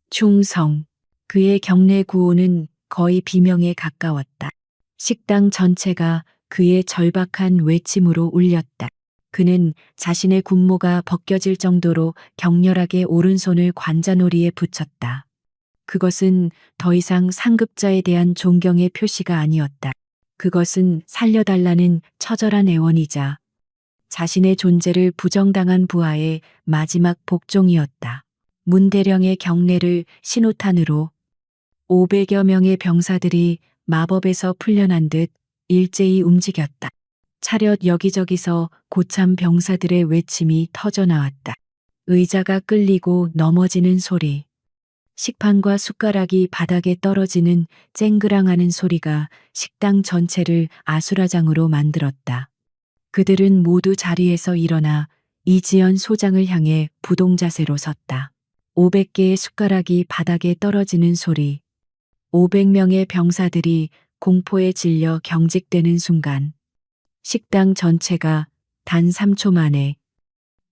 충성. 그의 경례 구호는 거의 비명에 가까웠다. 식당 전체가 그의 절박한 외침으로 울렸다. 그는 자신의 군모가 벗겨질 정도로 격렬하게 오른손을 관자놀이에 붙였다. 그것은 더 이상 상급자에 대한 존경의 표시가 아니었다. 그것은 살려달라는 처절한 애원이자 자신의 존재를 부정당한 부하의 마지막 복종이었다. 문대령의 경례를 신호탄으로 500여 명의 병사들이 마법에서 풀려난 듯 일제히 움직였다. 차렷 여기저기서 고참 병사들의 외침이 터져나왔다. 의자가 끌리고 넘어지는 소리. 식판과 숟가락이 바닥에 떨어지는 쨍그랑하는 소리가 식당 전체를 아수라장으로 만들었다. 그들은 모두 자리에서 일어나 이지연 소장을 향해 부동자세로 섰다. 500개의 숟가락이 바닥에 떨어지는 소리. 500명의 병사들이 공포에 질려 경직되는 순간 식당 전체가 단 3초 만에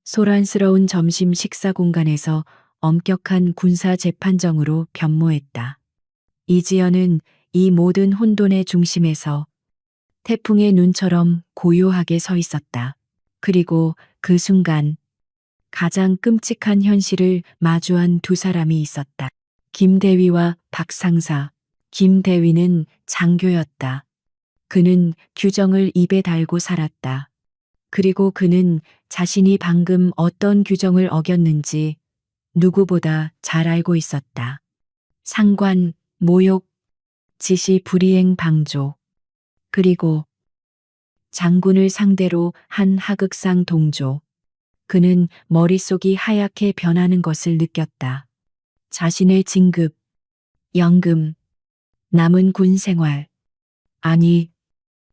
소란스러운 점심 식사 공간에서 엄격한 군사 재판정으로 변모했다. 이지연은 이 모든 혼돈의 중심에서 태풍의 눈처럼 고요하게 서 있었다. 그리고 그 순간 가장 끔찍한 현실을 마주한 두 사람이 있었다. 김대위와 박상사. 김대위는 장교였다. 그는 규정을 입에 달고 살았다. 그리고 그는 자신이 방금 어떤 규정을 어겼는지 누구보다 잘 알고 있었다. 상관, 모욕, 지시 불이행 방조. 그리고 장군을 상대로 한 하극상 동조. 그는 머릿속이 하얗게 변하는 것을 느꼈다. 자신의 진급, 연금, 남은 군 생활. 아니,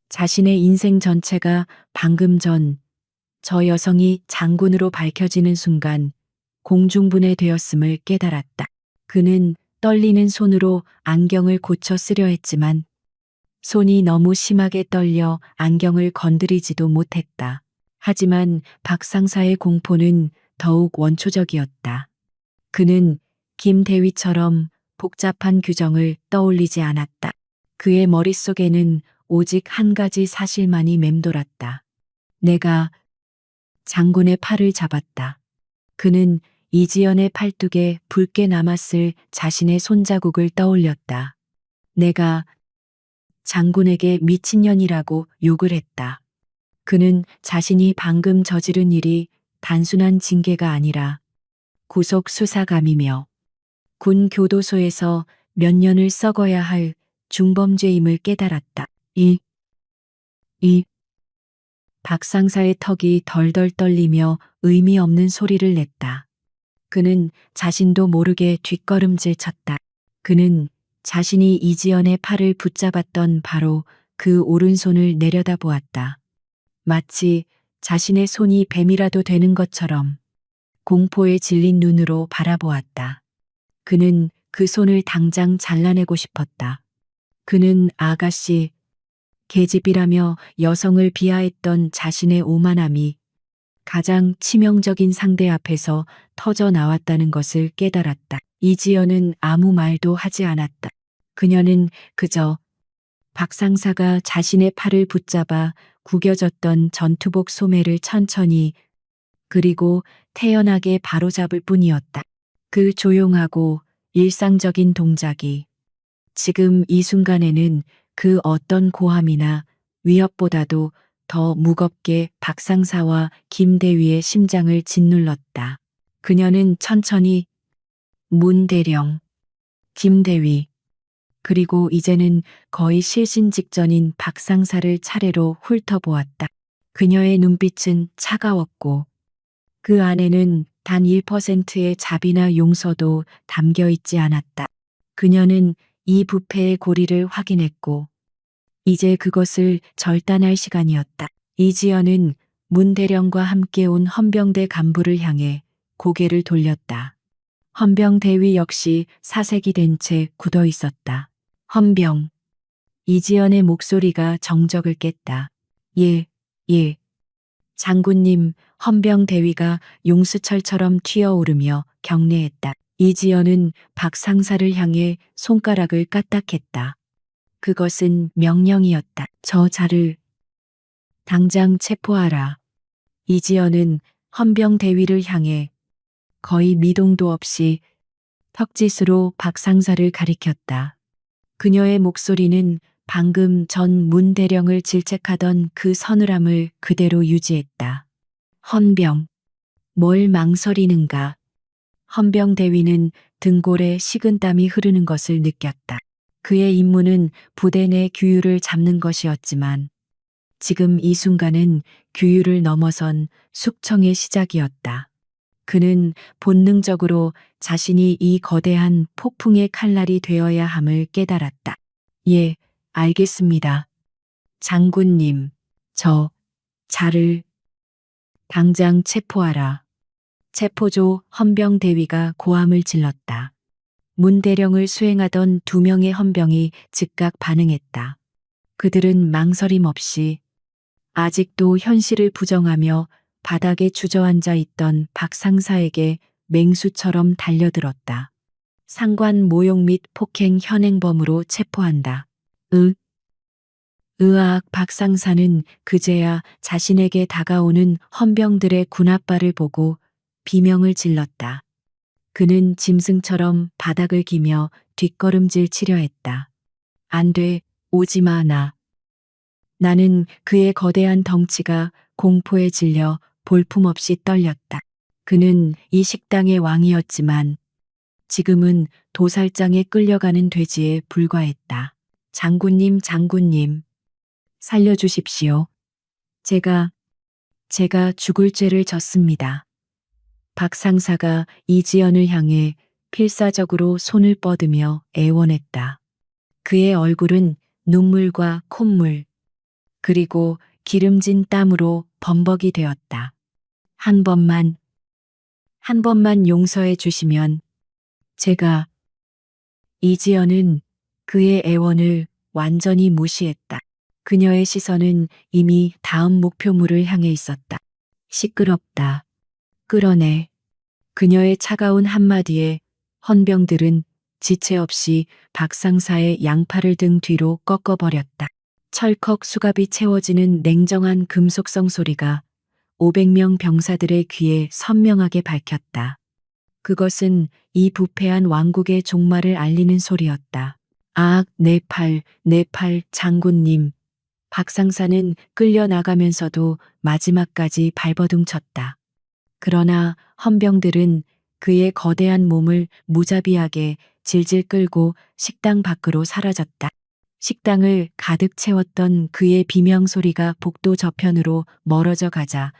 자신의 인생 전체가 방금 전 저 여성이 장군으로 밝혀지는 순간 공중분해되었음을 깨달았다. 그는 떨리는 손으로 안경을 고쳐 쓰려 했지만 손이 너무 심하게 떨려 안경을 건드리지도 못했다. 하지만 박상사의 공포는 더욱 원초적이었다. 그는 김대위처럼 복잡한 규정을 떠올리지 않았다. 그의 머릿속에는 오직 한 가지 사실만이 맴돌았다. 내가 장군의 팔을 잡았다. 그는 이지연의 팔뚝에 붉게 남았을 자신의 손자국을 떠올렸다. 내가 장군에게 미친년이라고 욕을 했다. 그는 자신이 방금 저지른 일이 단순한 징계가 아니라 구속 수사감이며 군 교도소에서 몇 년을 썩어야 할 중범죄임을 깨달았다. 이 박상사의 턱이 덜덜 떨리며 의미 없는 소리를 냈다. 그는 자신도 모르게 뒷걸음질 쳤다. 그는 자신이 이지연의 팔을 붙잡았던 바로 그 오른손을 내려다보았다. 마치 자신의 손이 뱀이라도 되는 것처럼 공포에 질린 눈으로 바라보았다. 그는 그 손을 당장 잘라내고 싶었다. 그는 아가씨, 계집이라며 여성을 비하했던 자신의 오만함이 가장 치명적인 상대 앞에서 터져 나왔다는 것을 깨달았다. 이지연은 아무 말도 하지 않았다. 그녀는 그저 박상사가 자신의 팔을 붙잡아 구겨졌던 전투복 소매를 천천히 그리고 태연하게 바로잡을 뿐이었다. 그 조용하고 일상적인 동작이 지금 이 순간에는 그 어떤 고함이나 위협보다도 더 무겁게 박상사와 김대위의 심장을 짓눌렀다. 그녀는 천천히 문대령, 김대위, 그리고 이제는 거의 실신 직전인 박상사를 차례로 훑어보았다. 그녀의 눈빛은 차가웠고 그 안에는 단 1%의 자비나 용서도 담겨 있지 않았다. 그녀는 이 부패의 고리를 확인했고 이제 그것을 절단할 시간이었다. 이지연은 문대령과 함께 온 헌병대 간부를 향해 고개를 돌렸다. 헌병대위 역시 사색이 된 채 굳어 있었다. 헌병. 이지연의 목소리가 정적을 깼다. 예, 예. 장군님, 헌병대위가 용수철처럼 튀어오르며 경례했다. 이지연은 박 상사를 향해 손가락을 까딱했다. 그것은 명령이었다. 저 자를 당장 체포하라. 이지연은 헌병대위를 향해 거의 미동도 없이 턱짓으로 박 상사를 가리켰다. 그녀의 목소리는 방금 전 문대령을 질책하던 그 서늘함을 그대로 유지했다. 헌병, 뭘 망설이는가? 헌병대위는 등골에 식은땀이 흐르는 것을 느꼈다. 그의 임무는 부대 내 규율을 잡는 것이었지만 지금 이 순간은 규율을 넘어선 숙청의 시작이었다. 그는 본능적으로 자신이 이 거대한 폭풍의 칼날이 되어야 함을 깨달았다. 예, 알겠습니다. 장군님, 저 자를 당장 체포하라. 체포조 헌병대위가 고함을 질렀다. 문대령을 수행하던 2명의 헌병이 즉각 반응했다. 그들은 망설임 없이 아직도 현실을 부정하며 바닥에 주저앉아 있던 박 상사에게 맹수처럼 달려들었다. 상관 모욕 및 폭행 현행범으로 체포한다. 으악. 박 상사는 그제야 자신에게 다가오는 헌병들의 군합발을 보고 비명을 질렀다. 그는 짐승처럼 바닥을 기며 뒷걸음질 치려 했다. 안 돼, 오지 마, 나는 그의 거대한 덩치가 공포에 질려 볼품없이 떨렸다. 그는 이 식당의 왕이었지만 지금은 도살장에 끌려가는 돼지에 불과했다. 장군님, 살려주십시오. 제가 죽을 죄를 졌습니다. 박 상사가 이지연을 향해 필사적으로 손을 뻗으며 애원했다. 그의 얼굴은 눈물과 콧물, 그리고 기름진 땀으로 범벅이 되었다. 한 번만 용서해 주시면 제가. 이지연은 그의 애원을 완전히 무시했다. 그녀의 시선은 이미 다음 목표물을 향해 있었다. 시끄럽다. 끌어내. 그녀의 차가운 한마디에 헌병들은 지체 없이 박 상사의 양팔을 등 뒤로 꺾어버렸다. 철컥 수갑이 채워지는 냉정한 금속성 소리가 500명 병사들의 귀에 선명하게 밝혔다. 그것은 이 부패한 왕국의 종말을 알리는 소리였다. 아, 내 팔, 장군님. 박 상사는 끌려나가면서도 마지막까지 발버둥쳤다. 그러나 헌병들은 그의 거대한 몸을 무자비하게 질질 끌고 식당 밖으로 사라졌다. 식당을 가득 채웠던 그의 비명 소리가 복도 저편으로 멀어져 가자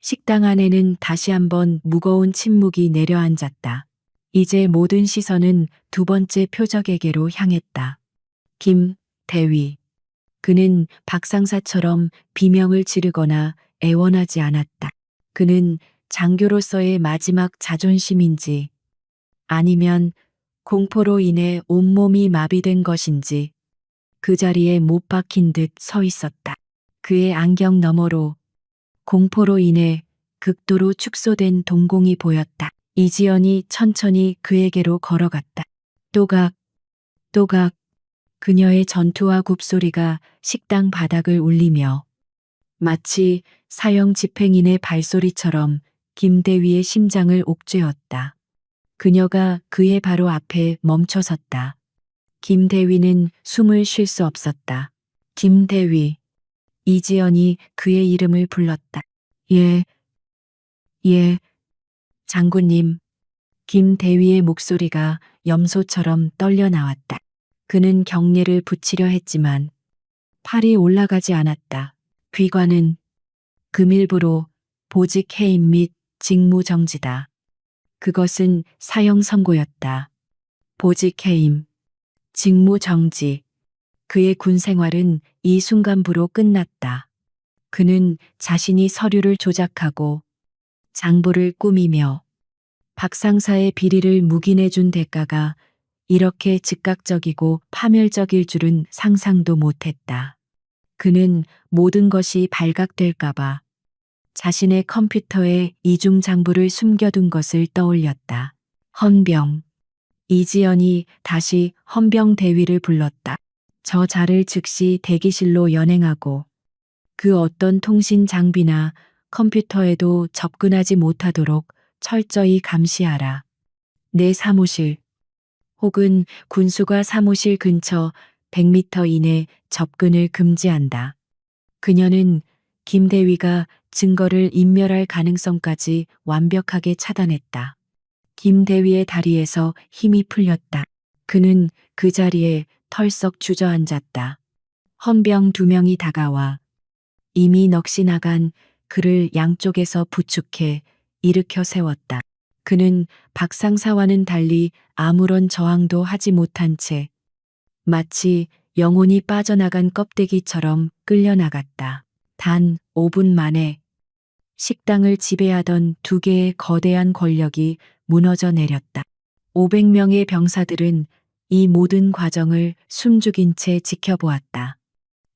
식당 안에는 다시 한번 무거운 침묵이 내려앉았다. 이제 모든 시선은 두 번째 표적에게로 향했다. 김대위. 그는 박상사처럼 비명을 지르거나 애원하지 않았다. 그는 장교로서의 마지막 자존심인지 아니면 공포로 인해 온몸이 마비된 것인지 그 자리에 못 박힌 듯 서 있었다. 그의 안경 너머로 공포로 인해 극도로 축소된 동공이 보였다. 이지연이 천천히 그에게로 걸어갔다. 또각, 그녀의 전투화 굽소리가 식당 바닥을 울리며 마치 사형 집행인의 발소리처럼 김대위의 심장을 옥죄었다. 그녀가 그의 바로 앞에 멈춰섰다. 김대위는 숨을 쉴 수 없었다. 김대위. 이지연이 그의 이름을 불렀다. 예, 예, 장군님. 김대위의 목소리가 염소처럼 떨려 나왔다. 그는 경례를 붙이려 했지만 팔이 올라가지 않았다. 귀관은 금일부로 보직 해임 및 직무 정지다. 그것은 사형 선고였다. 보직 해임, 직무 정지. 그의 군 생활은 이 순간부로 끝났다. 그는 자신이 서류를 조작하고 장부를 꾸미며 박상사의 비리를 묵인해준 대가가 이렇게 즉각적이고 파멸적일 줄은 상상도 못했다. 그는 모든 것이 발각될까봐 자신의 컴퓨터에 이중 장부를 숨겨둔 것을 떠올렸다. 헌병. 이지연이 다시 헌병 대위를 불렀다. 저 자를 즉시 대기실로 연행하고 그 어떤 통신 장비나 컴퓨터에도 접근하지 못하도록 철저히 감시하라. 내 사무실 혹은 군수가 사무실 근처 100m 이내 접근을 금지한다. 그녀는 김대위가 증거를 인멸할 가능성까지 완벽하게 차단했다. 김대위의 다리에서 힘이 풀렸다. 그는 그 자리에 털썩 주저앉았다. 헌병 2명이 다가와 이미 넋이 나간 그를 양쪽에서 부축해 일으켜 세웠다. 그는 박상사와는 달리 아무런 저항도 하지 못한 채 마치 영혼이 빠져나간 껍데기처럼 끌려나갔다. 단 5분 만에 식당을 지배하던 2개의 거대한 권력이 무너져 내렸다. 500명의 병사들은 이 모든 과정을 숨죽인 채 지켜보았다.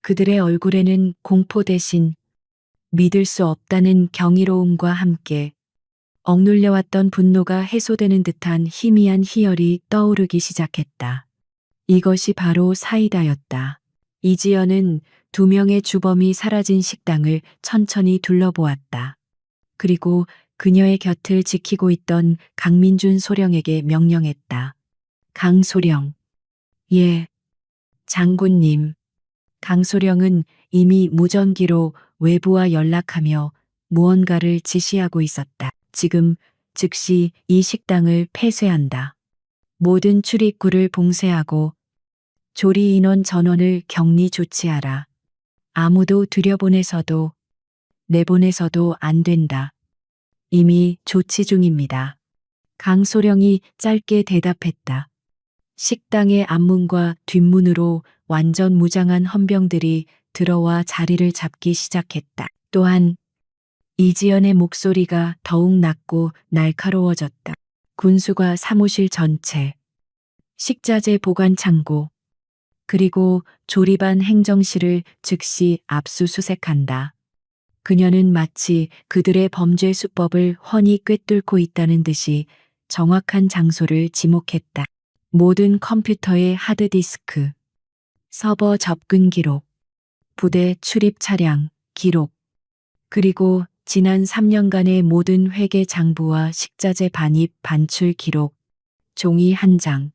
그들의 얼굴에는 공포 대신 믿을 수 없다는 경이로움과 함께 억눌려왔던 분노가 해소되는 듯한 희미한 희열이 떠오르기 시작했다. 이것이 바로 사이다였다. 이지연은 2명의 주범이 사라진 식당을 천천히 둘러보았다. 그리고 그녀의 곁을 지키고 있던 강민준 소령에게 명령했다. 강소령. 예, 장군님. 강소령은 이미 무전기로 외부와 연락하며 무언가를 지시하고 있었다. 지금 즉시 이 식당을 폐쇄한다. 모든 출입구를 봉쇄하고 조리 인원 전원을 격리 조치하라. 아무도 들여보내서도 내보내서도 안 된다. 이미 조치 중입니다. 강소령이 짧게 대답했다. 식당의 앞문과 뒷문으로 완전 무장한 헌병들이 들어와 자리를 잡기 시작했다. 또한 이지연의 목소리가 더욱 낮고 날카로워졌다. 군수가 사무실 전체, 식자재 보관 창고, 그리고 조리반 행정실을 즉시 압수수색한다. 그녀는 마치 그들의 범죄 수법을 훤히 꿰뚫고 있다는 듯이 정확한 장소를 지목했다. 모든 컴퓨터의 하드디스크, 서버 접근 기록, 부대 출입 차량 기록, 그리고 지난 3년간의 모든 회계 장부와 식자재 반입 반출 기록, 종이 한 장,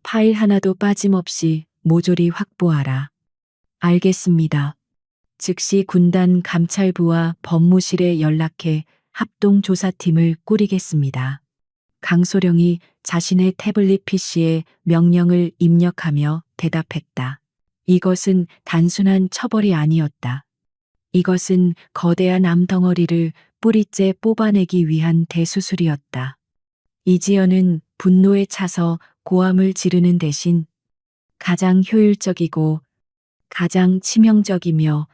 파일 하나도 빠짐없이 모조리 확보하라. 알겠습니다. 즉시 군단 감찰부와 법무실에 연락해 합동조사팀을 꾸리겠습니다. 강소령이 자신의 태블릿 PC에 명령을 입력하며 대답했다. 이것은 단순한 처벌이 아니었다. 이것은 거대한 암덩어리를 뿌리째 뽑아내기 위한 대수술이었다. 이지연은 분노에 차서 고함을 지르는 대신 가장 효율적이고 가장 치명적이며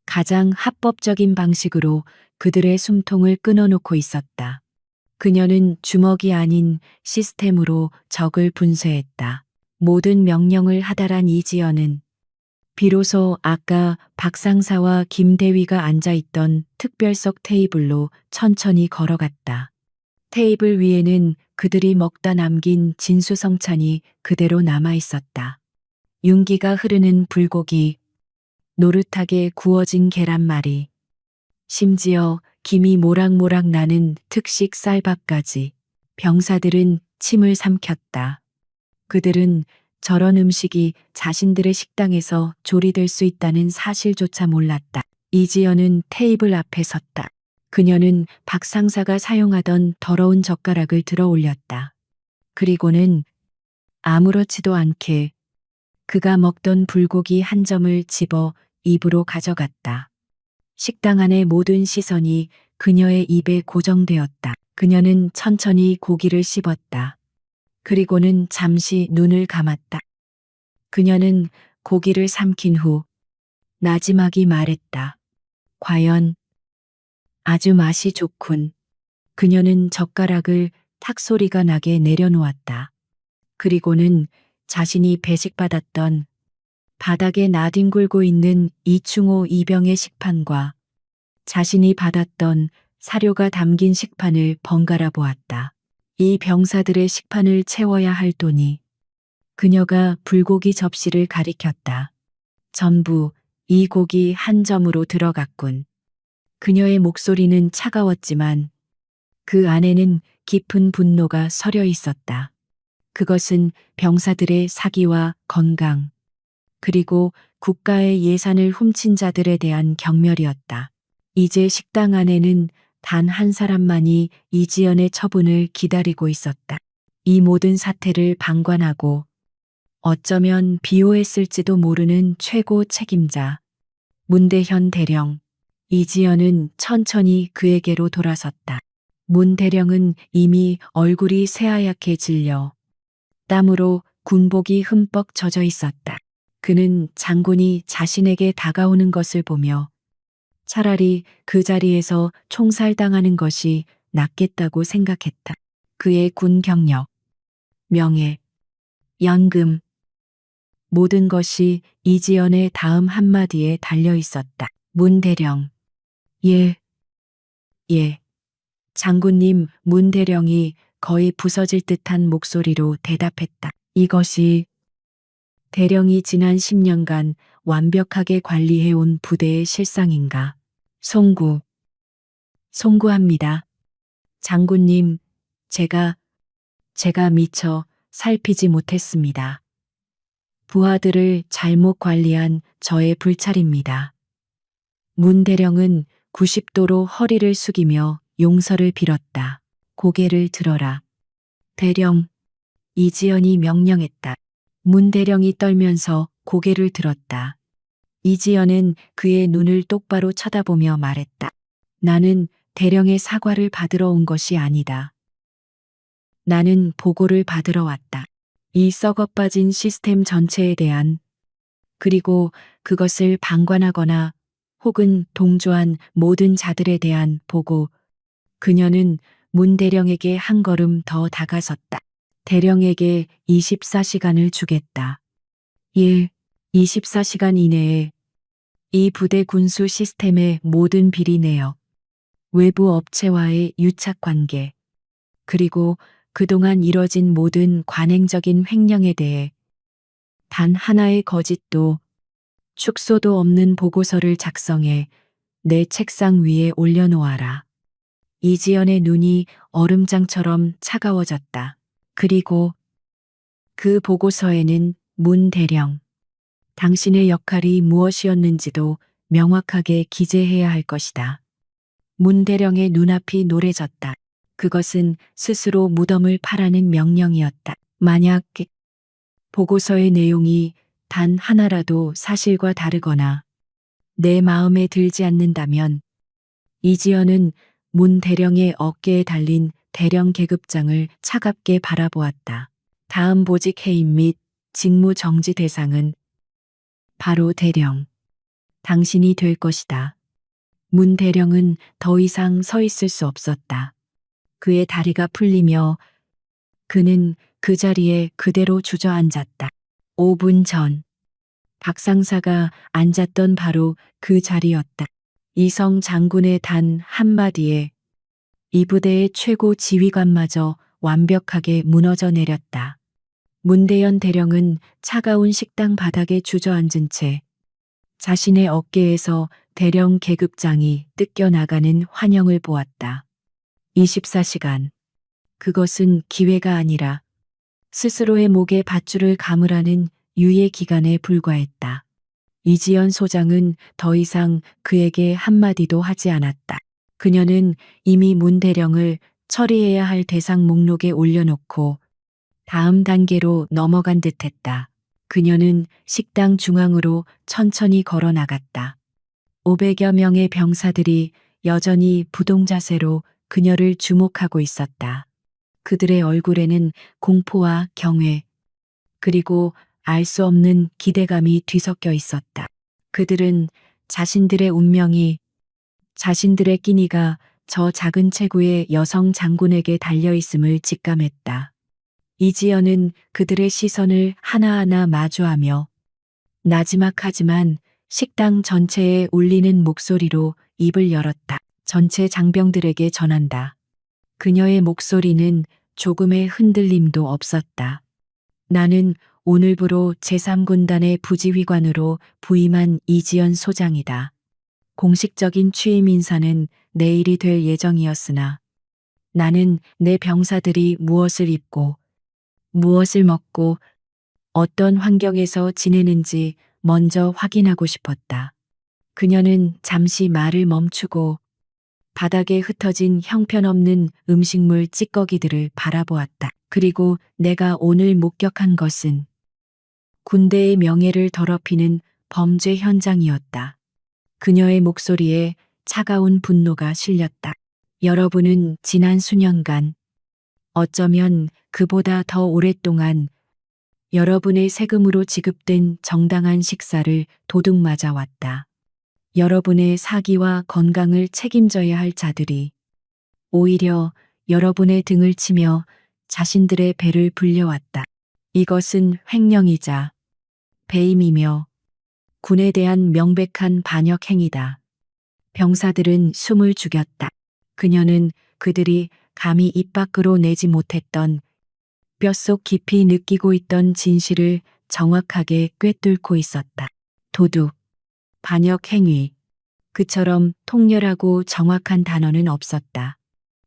가장 합법적인 방식으로 그들의 숨통을 끊어놓고 있었다. 그녀는 주먹이 아닌 시스템으로 적을 분쇄했다. 모든 명령을 하달한 이지연은 비로소 아까 박상사와 김대위가 앉아있던 특별석 테이블로 천천히 걸어갔다. 테이블 위에는 그들이 먹다 남긴 진수성찬이 그대로 남아있었다. 윤기가 흐르는 불고기, 노릇하게 구워진 계란말이, 심지어 김이 모락모락 나는 특식 쌀밥까지. 병사들은 침을 삼켰다. 그들은 저런 음식이 자신들의 식당에서 조리될 수 있다는 사실조차 몰랐다. 이지연은 테이블 앞에 섰다. 그녀는 박 상사가 사용하던 더러운 젓가락을 들어 올렸다. 그리고는 아무렇지도 않게 그가 먹던 불고기 한 점을 집어 입으로 가져갔다. 식당 안의 모든 시선이 그녀의 입에 고정되었다. 그녀는 천천히 고기를 씹었다. 그리고는 잠시 눈을 감았다. 그녀는 고기를 삼킨 후 나지막이 말했다. 과연 아주 맛이 좋군. 그녀는 젓가락을 탁 소리가 나게 내려놓았다. 그리고는 자신이 배식받았던 바닥에 나뒹굴고 있는 이충호 이병의 식판과 자신이 받았던 사료가 담긴 식판을 번갈아 보았다. 이 병사들의 식판을 채워야 할 돈이 그녀가 불고기 접시를 가리켰다. 전부 이 고기 한 점으로 들어갔군. 그녀의 목소리는 차가웠지만 그 안에는 깊은 분노가 서려 있었다. 그것은 병사들의 사기와 건강, 그리고 국가의 예산을 훔친 자들에 대한 경멸이었다. 이제 식당 안에는 단 한 사람만이 이지연의 처분을 기다리고 있었다. 이 모든 사태를 방관하고 어쩌면 비호했을지도 모르는 최고 책임자, 문대현 대령. 이지연은 천천히 그에게로 돌아섰다. 문 대령은 이미 얼굴이 새하얗게 질려 땀으로 군복이 흠뻑 젖어 있었다. 그는 장군이 자신에게 다가오는 것을 보며 차라리 그 자리에서 총살당하는 것이 낫겠다고 생각했다. 그의 군 경력, 명예, 연금, 모든 것이 이지연의 다음 한마디에 달려 있었다. 문 대령. 예, 예. 장군님. 문 대령이 거의 부서질 듯한 목소리로 대답했다. 이것이 대령이 지난 10년간 완벽하게 관리해온 부대의 실상인가? 송구합니다. 장군님, 제가 미처 살피지 못했습니다. 부하들을 잘못 관리한 저의 불찰입니다. 문 대령은 90도로 허리를 숙이며 용서를 빌었다. 고개를 들어라. 대령, 이지연이 명령했다. 문 대령이 떨면서 고개를 들었다. 이지연은 그의 눈을 똑바로 쳐다보며 말했다. 나는 대령의 사과를 받으러 온 것이 아니다. 나는 보고를 받으러 왔다. 이 썩어빠진 시스템 전체에 대한, 그리고 그것을 방관하거나 혹은 동조한 모든 자들에 대한 보고. 그녀는 문 대령에게 한 걸음 더 다가섰다. 대령에게 24시간을 주겠다. 24시간 이내에 이 부대 군수 시스템의 모든 비리 내역, 외부 업체와의 유착 관계, 그리고 그동안 이뤄진 모든 관행적인 횡령에 대해 단 하나의 거짓도 축소도 없는 보고서를 작성해 내 책상 위에 올려놓아라. 이지연의 눈이 얼음장처럼 차가워졌다. 그리고 그 보고서에는 문 대령, 당신의 역할이 무엇이었는지도 명확하게 기재해야 할 것이다. 문 대령의 눈앞이 노래졌다. 그것은 스스로 무덤을 파라는 명령이었다. 만약 보고서의 내용이 단 하나라도 사실과 다르거나 내 마음에 들지 않는다면 이지연은 문 대령의 어깨에 달린 대령 계급장을 차갑게 바라보았다. 다음 보직 해임 및 직무 정지 대상은 바로 대령, 당신이 될 것이다. 문 대령은 더 이상 서 있을 수 없었다. 그의 다리가 풀리며 그는 그 자리에 그대로 주저앉았다. 5분 전, 박 상사가 앉았던 바로 그 자리였다. 이성 장군의 단 한마디에 이 부대의 최고 지휘관마저 완벽하게 무너져 내렸다. 문대현 대령은 차가운 식당 바닥에 주저앉은 채 자신의 어깨에서 대령 계급장이 뜯겨나가는 환영을 보았다. 24시간. 그것은 기회가 아니라 스스로의 목에 밧줄을 감으라는 유예 기간에 불과했다. 이지연 소장은 더 이상 그에게 한마디도 하지 않았다. 그녀는 이미 문 대령을 처리해야 할 대상 목록에 올려놓고 다음 단계로 넘어간 듯했다. 그녀는 식당 중앙으로 천천히 걸어 나갔다. 500여 명의 병사들이 여전히 부동자세로 그녀를 주목하고 있었다. 그들의 얼굴에는 공포와 경외, 그리고 알 수 없는 기대감이 뒤섞여 있었다. 그들은 자신들의 운명이, 자신들의 끼니가 저 작은 체구의 여성 장군에게 달려 있음을 직감했다. 이지연은 그들의 시선을 하나하나 마주하며 나지막하지만 식당 전체에 울리는 목소리로 입을 열었다. 전체 장병들에게 전한다. 그녀의 목소리는 조금의 흔들림도 없었다. 나는 오늘부로 제3군단의 부지휘관으로 부임한 이지연 소장이다. 공식적인 취임 인사는 내일이 될 예정이었으나 나는 내 병사들이 무엇을 입고 무엇을 먹고 어떤 환경에서 지내는지 먼저 확인하고 싶었다. 그녀는 잠시 말을 멈추고 바닥에 흩어진 형편없는 음식물 찌꺼기들을 바라보았다. 그리고 내가 오늘 목격한 것은 군대의 명예를 더럽히는 범죄 현장이었다. 그녀의 목소리에 차가운 분노가 실렸다. 여러분은 지난 수년간, 어쩌면 그보다 더 오랫동안 여러분의 세금으로 지급된 정당한 식사를 도둑맞아 왔다. 여러분의 사기와 건강을 책임져야 할 자들이 오히려 여러분의 등을 치며 자신들의 배를 불려왔다. 이것은 횡령이자 배임이며 군에 대한 명백한 반역 행위다. 병사들은 숨을 죽였다. 그녀는 그들이 감히 입 밖으로 내지 못했던 뼛속 깊이 느끼고 있던 진실을 정확하게 꿰뚫고 있었다. 도둑, 반역 행위. 그처럼 통렬하고 정확한 단어는 없었다.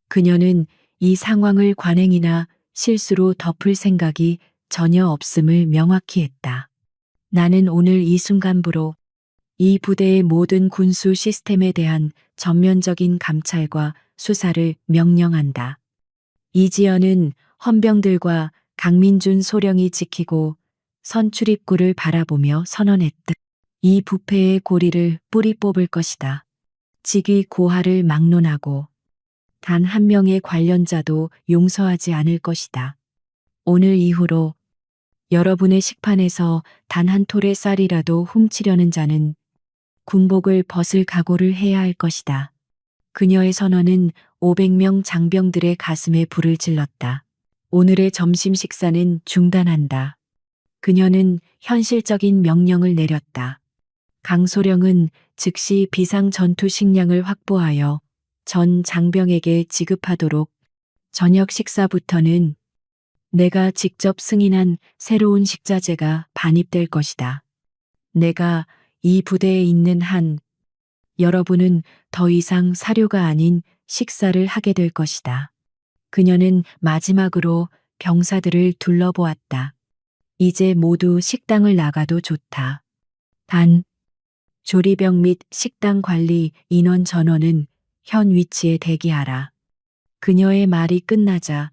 그녀는 이 상황을 관행이나 실수로 덮을 생각이 전혀 없음을 명확히 했다. 나는 오늘 이 순간부로 이 부대의 모든 군수 시스템에 대한 전면적인 감찰과 수사를 명령한다. 이지연은 헌병들과 강민준 소령이 지키고 선 출입구를 바라보며 선언했다. 이 부패의 고리를 뿌리 뽑을 것이다. 직위 고하를 막론하고 단 한 명의 관련자도 용서하지 않을 것이다. 오늘 이후로 여러분의 식판에서 단 한 톨의 쌀이라도 훔치려는 자는 군복을 벗을 각오를 해야 할 것이다. 그녀의 선언은 500명 장병들의 가슴에 불을 질렀다. 오늘의 점심 식사는 중단한다. 그녀는 현실적인 명령을 내렸다. 강소령은 즉시 비상 전투 식량을 확보하여 전 장병에게 지급하도록, 저녁 식사부터는 내가 직접 승인한 새로운 식자재가 반입될 것이다. 내가 이 부대에 있는 한 여러분은 더 이상 사료가 아닌 식사를 하게 될 것이다. 그녀는 마지막으로 병사들을 둘러보았다. 이제 모두 식당을 나가도 좋다. 단, 조리병 및 식당 관리 인원 전원은 현 위치에 대기하라. 그녀의 말이 끝나자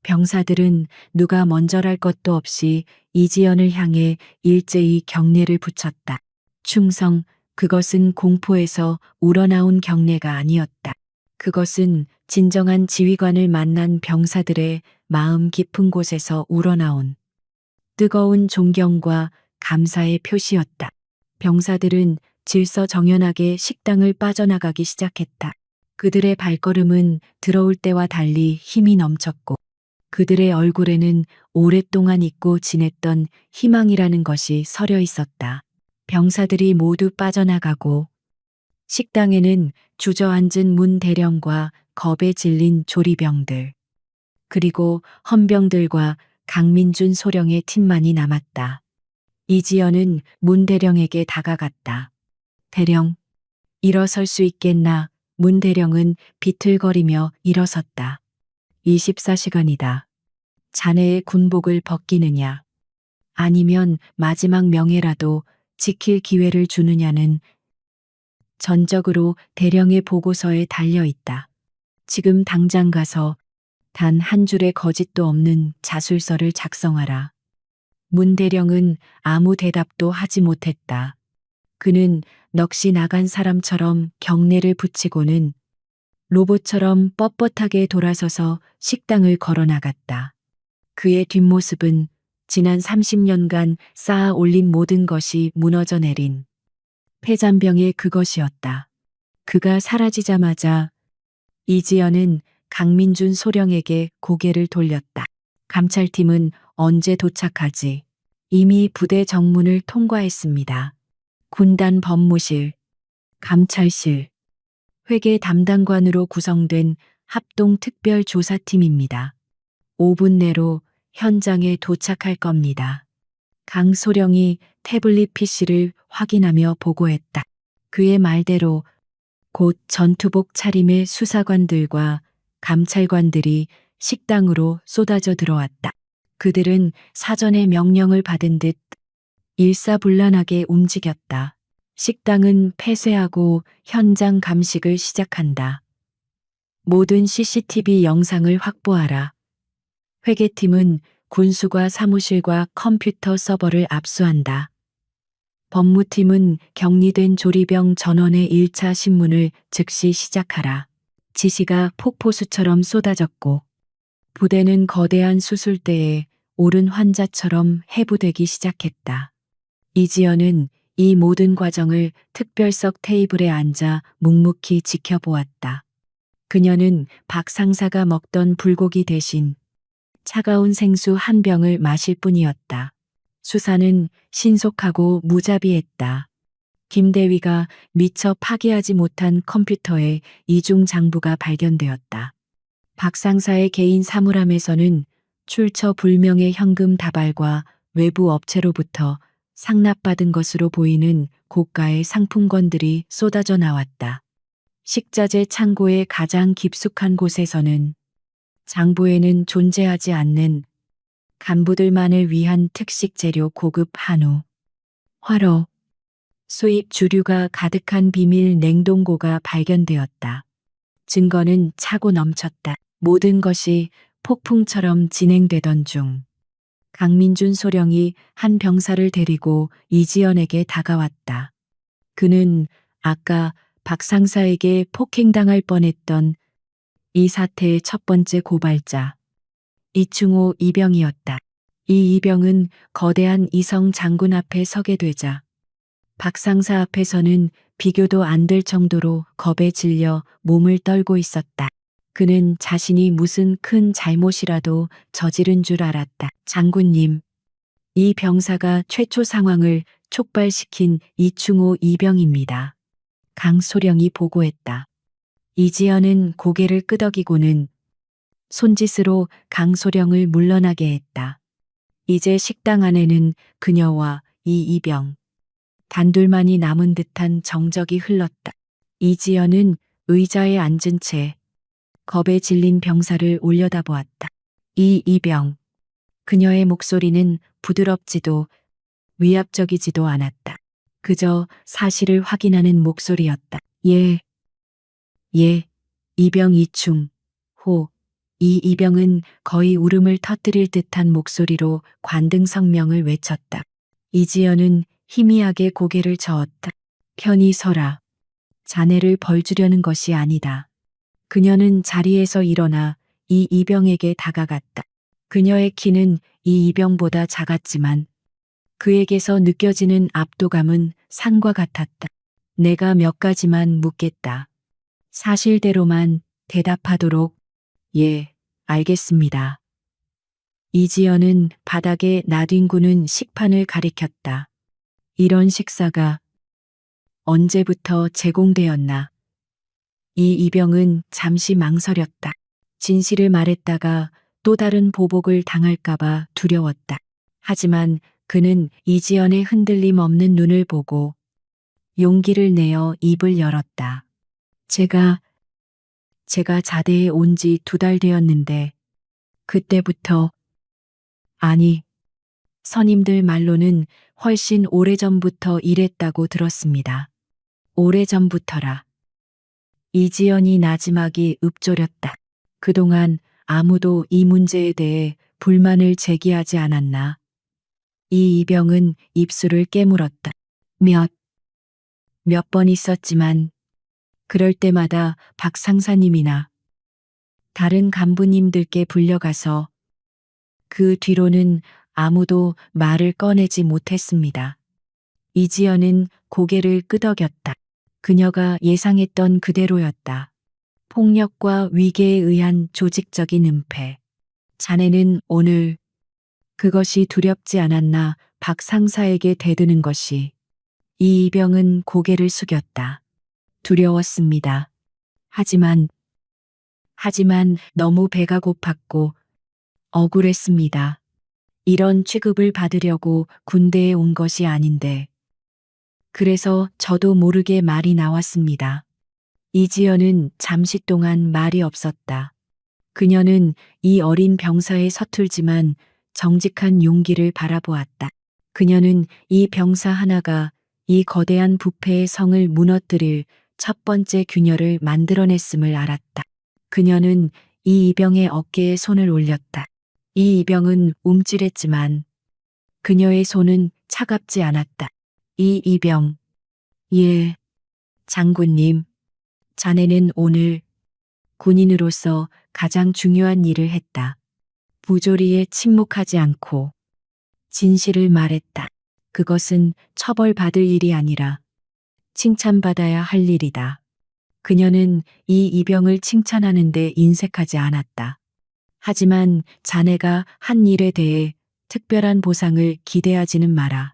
병사들은 누가 먼저랄 것도 없이 이지연을 향해 일제히 경례를 붙였다. 충성, 그것은 공포에서 우러나온 경례가 아니었다. 그것은 진정한 지휘관을 만난 병사들의 마음 깊은 곳에서 우러나온 뜨거운 존경과 감사의 표시였다. 병사들은 질서정연하게 식당을 빠져나가기 시작했다. 그들의 발걸음은 들어올 때와 달리 힘이 넘쳤고 그들의 얼굴에는 오랫동안 잊고 지냈던 희망이라는 것이 서려 있었다. 병사들이 모두 빠져나가고 식당에는 주저앉은 문 대령과 겁에 질린 조리병들, 그리고 헌병들과 강민준 소령의 팀만이 남았다. 이지연은 문 대령에게 다가갔다. 대령, 일어설 수 있겠나? 문 대령은 비틀거리며 일어섰다. 24시간이다. 자네의 군복을 벗기느냐, 아니면 마지막 명예라도 지킬 기회를 주느냐는 전적으로 대령의 보고서에 달려 있다. 지금 당장 가서 단 한 줄의 거짓도 없는 자술서를 작성하라. 문 대령은 아무 대답도 하지 못했다. 그는 넋이 나간 사람처럼 경례를 붙이고는 로봇처럼 뻣뻣하게 돌아서서 식당을 걸어 나갔다. 그의 뒷모습은 지난 30년간 쌓아 올린 모든 것이 무너져 내린 폐잔병의 그것이었다. 그가 사라지자마자 이지연은 강민준 소령에게 고개를 돌렸다. 감찰팀은 언제 도착하지? 이미 부대 정문을 통과했습니다. 군단 법무실, 감찰실, 회계 담당관으로 구성된 합동특별조사팀입니다. 5분 내로 현장에 도착할 겁니다. 강소령이 태블릿 PC를 확인하며 보고했다. 그의 말대로 곧 전투복 차림의 수사관들과 감찰관들이 식당으로 쏟아져 들어왔다. 그들은 사전에 명령을 받은 듯 일사불란하게 움직였다. 식당은 폐쇄하고 현장 감식을 시작한다. 모든 CCTV 영상을 확보하라. 회계팀은 군수과 사무실과 컴퓨터 서버를 압수한다. 법무팀은 격리된 조리병 전원의 1차 신문을 즉시 시작하라. 지시가 폭포수처럼 쏟아졌고 부대는 거대한 수술대에 오른 환자처럼 해부되기 시작했다. 이지연은 이 모든 과정을 특별석 테이블에 앉아 묵묵히 지켜보았다. 그녀는 박 상사가 먹던 불고기 대신 차가운 생수 한 병을 마실 뿐이었다. 수사는 신속하고 무자비했다. 김 대위가 미처 파괴하지 못한 컴퓨터에 이중 장부가 발견되었다. 박 상사의 개인 사물함에서는 출처 불명의 현금 다발과 외부 업체로부터 상납받은 것으로 보이는 고가의 상품권들이 쏟아져 나왔다. 식자재 창고의 가장 깊숙한 곳에서는 장부에는 존재하지 않는 간부들만을 위한 특식 재료 고급 한우, 화로, 수입 주류가 가득한 비밀 냉동고가 발견되었다. 증거는 차고 넘쳤다. 모든 것이 폭풍처럼 진행되던 중 강민준 소령이 한 병사를 데리고 이지연에게 다가왔다. 그는 아까 박 상사에게 폭행당할 뻔했던 이 사태의 첫 번째 고발자 이충호 이병이었다. 이 이병은 거대한 이성 장군 앞에 서게 되자 박 상사 앞에서는 비교도 안 될 정도로 겁에 질려 몸을 떨고 있었다. 그는 자신이 무슨 큰 잘못이라도 저지른 줄 알았다. 장군님, 이 병사가 최초 상황을 촉발시킨 이충호 이병입니다. 강소령이 보고했다. 이지연은 고개를 끄덕이고는 손짓으로 강소령을 물러나게 했다. 이제 식당 안에는 그녀와 이 이병, 단둘만이 남은 듯한 정적이 흘렀다. 이지연은 의자에 앉은 채 겁에 질린 병사를 올려다보았다. 이 이병. 그녀의 목소리는 부드럽지도 위압적이지도 않았다. 그저 사실을 확인하는 목소리였다. 예. 이병 이충. 호. 이 이병은 거의 울음을 터뜨릴 듯한 목소리로 관등 성명을 외쳤다. 이지연은 희미하게 고개를 저었다. 편히 서라. 자네를 벌주려는 것이 아니다. 그녀는 자리에서 일어나 이 이병에게 다가갔다. 그녀의 키는 이 이병보다 작았지만 그에게서 느껴지는 압도감은 산과 같았다. 내가 몇 가지만 묻겠다. 사실대로만 대답하도록. 예, 알겠습니다. 이지연은 바닥에 나뒹구는 식판을 가리켰다. 이런 식사가 언제부터 제공되었나? 이 이병은 잠시 망설였다. 진실을 말했다가 또 다른 보복을 당할까봐 두려웠다. 하지만 그는 이지연의 흔들림 없는 눈을 보고 용기를 내어 입을 열었다. 제가 자대에 온 지 2달 되었는데 그때부터 아니, 선임들 말로는 훨씬 오래전부터 이랬다고 들었습니다. 오래전부터라. 이지연이 나지막이 읊조렸다. 그동안 아무도 이 문제에 대해 불만을 제기하지 않았나. 이 이병은 입술을 깨물었다. 몇 번 있었지만 그럴 때마다 박 상사님이나 다른 간부님들께 불려가서 그 뒤로는 아무도 말을 꺼내지 못했습니다. 이지연은 고개를 끄덕였다. 그녀가 예상했던 그대로였다. 폭력과 위계에 의한 조직적인 은폐. 자네는 오늘 그것이 두렵지 않았나 박 상사에게 대드는 것이. 이 이병은 고개를 숙였다. 두려웠습니다. 하지만 너무 배가 고팠고 억울했습니다. 이런 취급을 받으려고 군대에 온 것이 아닌데. 그래서 저도 모르게 말이 나왔습니다. 이지연은 잠시 동안 말이 없었다. 그녀는 이 어린 병사의 서툴지만 정직한 용기를 바라보았다. 그녀는 이 병사 하나가 이 거대한 부패의 성을 무너뜨릴 첫 번째 균열을 만들어냈음을 알았다. 그녀는 이 이병의 어깨에 손을 올렸다. 이 이병은 움찔했지만 그녀의 손은 차갑지 않았다. 이 이병. 예, 장군님. 자네는 오늘 군인으로서 가장 중요한 일을 했다. 부조리에 침묵하지 않고 진실을 말했다. 그것은 처벌받을 일이 아니라 칭찬받아야 할 일이다. 그녀는 이 이병을 칭찬하는데 인색하지 않았다. 하지만 자네가 한 일에 대해 특별한 보상을 기대하지는 마라.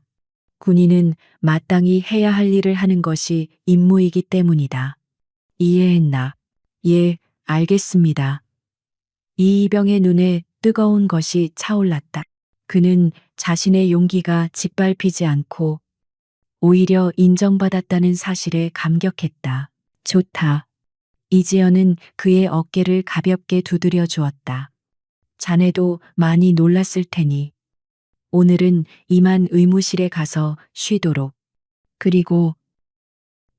군인은 마땅히 해야 할 일을 하는 것이 임무이기 때문이다. 이해했나? 예, 알겠습니다. 이병의 눈에 뜨거운 것이 차올랐다. 그는 자신의 용기가 짓밟히지 않고 오히려 인정받았다는 사실에 감격했다. 좋다. 이지연은 그의 어깨를 가볍게 두드려 주었다. 자네도 많이 놀랐을 테니 오늘은 이만 의무실에 가서 쉬도록. 그리고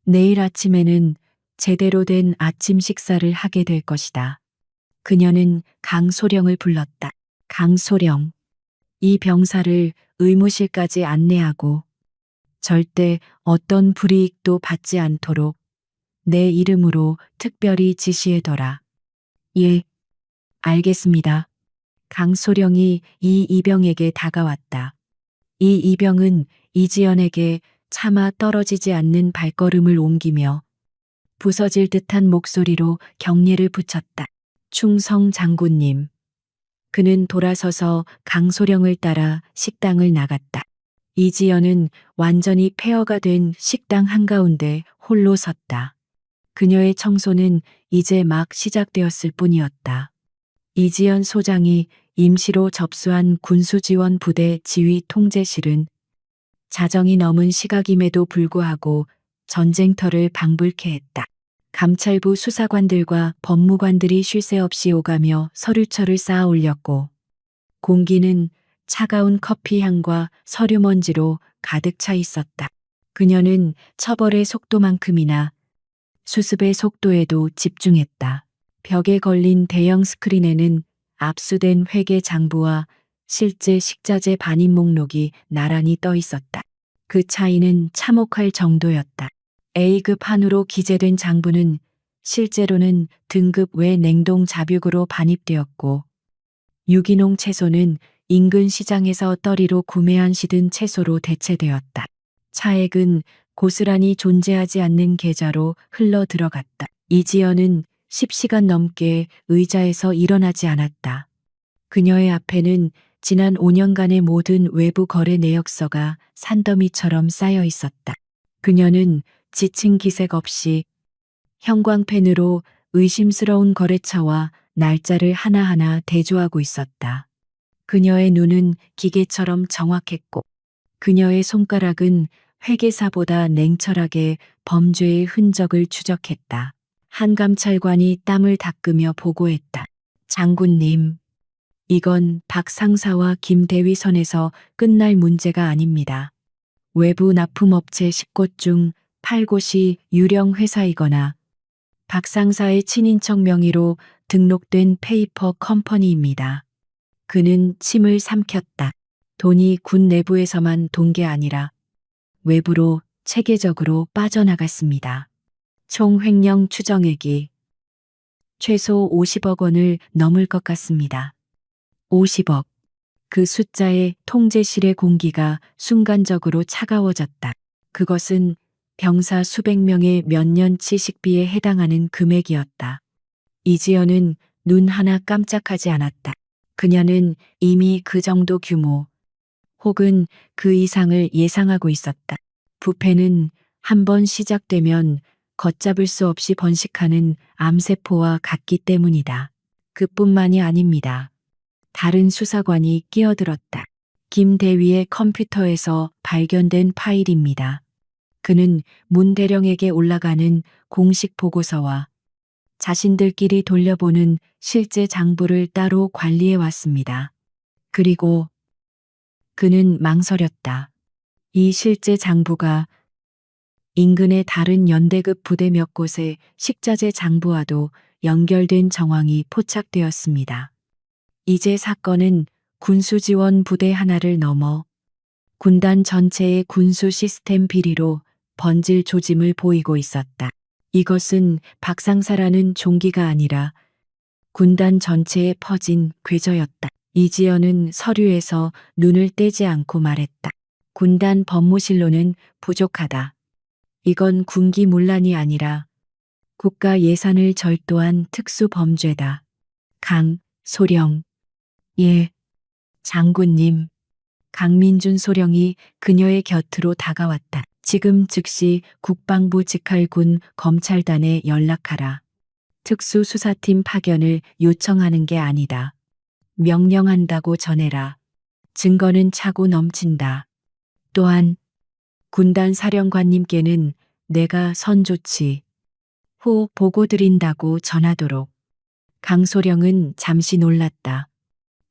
내일 아침에는 제대로 된 아침 식사를 하게 될 것이다. 그녀는 강소령을 불렀다. 강소령. 이 병사를 의무실까지 안내하고 절대 어떤 불이익도 받지 않도록 내 이름으로 특별히 지시해둬라. 예, 알겠습니다. 강소령이 이 이병에게 다가왔다. 이 이병은 이지연에게 차마 떨어지지 않는 발걸음을 옮기며 부서질 듯한 목소리로 경례를 붙였다. 충성 장군님. 그는 돌아서서 강소령을 따라 식당을 나갔다. 이지연은 완전히 폐허가 된 식당 한가운데 홀로 섰다. 그녀의 청소는 이제 막 시작되었을 뿐이었다. 이지연 소장이 임시로 접수한 군수지원 부대 지휘 통제실은 자정이 넘은 시각임에도 불구하고 전쟁터를 방불케 했다. 감찰부 수사관들과 법무관들이 쉴 새 없이 오가며 서류철을 쌓아 올렸고 공기는 차가운 커피 향과 서류 먼지로 가득 차 있었다. 그녀는 처벌의 속도만큼이나 수습의 속도에도 집중했다. 벽에 걸린 대형 스크린에는 압수된 회계 장부와 실제 식자재 반입 목록이 나란히 떠 있었다. 그 차이는 참혹할 정도였다. A급 한우로 기재된 장부는 실제로는 등급 외 냉동 잡육으로 반입되었고 유기농 채소는 인근 시장에서 떨이로 구매한 시든 채소로 대체되었다. 차액은 고스란히 존재하지 않는 계좌로 흘러 들어갔다. 이지연은 10시간 넘게 의자에서 일어나지 않았다. 그녀의 앞에는 지난 5년간의 모든 외부 거래 내역서가 산더미처럼 쌓여 있었다. 그녀는 지친 기색 없이 형광펜으로 의심스러운 거래처와 날짜를 하나하나 대조하고 있었다. 그녀의 눈은 기계처럼 정확했고 그녀의 손가락은 회계사보다 냉철하게 범죄의 흔적을 추적했다. 한 감찰관이 땀을 닦으며 보고했다. 장군님, 이건 박 상사와 김 대위 선에서 끝날 문제가 아닙니다. 외부 납품업체 10곳 중 8곳이 유령 회사이거나 박 상사의 친인척 명의로 등록된 페이퍼 컴퍼니입니다. 그는 침을 삼켰다. 돈이 군 내부에서만 돈 게 아니라 외부로 체계적으로 빠져나갔습니다. 총 횡령 추정액이 최소 50억 원을 넘을 것 같습니다. 50억. 그 숫자에 통제실의 공기가 순간적으로 차가워졌다. 그것은 병사 수백 명의 몇 년치 식비에 해당하는 금액이었다. 이지연은 눈 하나 깜짝하지 않았다. 그녀는 이미 그 정도 규모 혹은 그 이상을 예상하고 있었다. 부패는 한번 시작되면 걷잡을 수 없이 번식하는 암세포와 같기 때문이다. 그뿐만이 아닙니다. 다른 수사관이 끼어들었다. 김 대위의 컴퓨터에서 발견된 파일입니다. 그는 문 대령에게 올라가는 공식 보고서와 자신들끼리 돌려보는 실제 장부를 따로 관리해 왔습니다. 그리고 그는 망설였다. 이 실제 장부가 인근의 다른 연대급 부대 몇 곳의 식자재 장부와도 연결된 정황이 포착되었습니다. 이제 사건은 군수 지원 부대 하나를 넘어 군단 전체의 군수 시스템 비리로 번질 조짐을 보이고 있었다. 이것은 박상사라는 종기가 아니라 군단 전체에 퍼진 궤저였다. 이지연은 서류에서 눈을 떼지 않고 말했다. 군단 법무실로는 부족하다. 이건 군기문란이 아니라 국가 예산을 절도한 특수범죄다. 소령. 예, 장군님. 강민준 소령이 그녀의 곁으로 다가왔다. 지금 즉시 국방부 직할군 검찰단에 연락하라. 특수수사팀 파견을 요청하는 게 아니다. 명령한다고 전해라. 증거는 차고 넘친다. 또한 군단 사령관님께는 내가 선조치 후 보고드린다고 전하도록. 강소령은 잠시 놀랐다.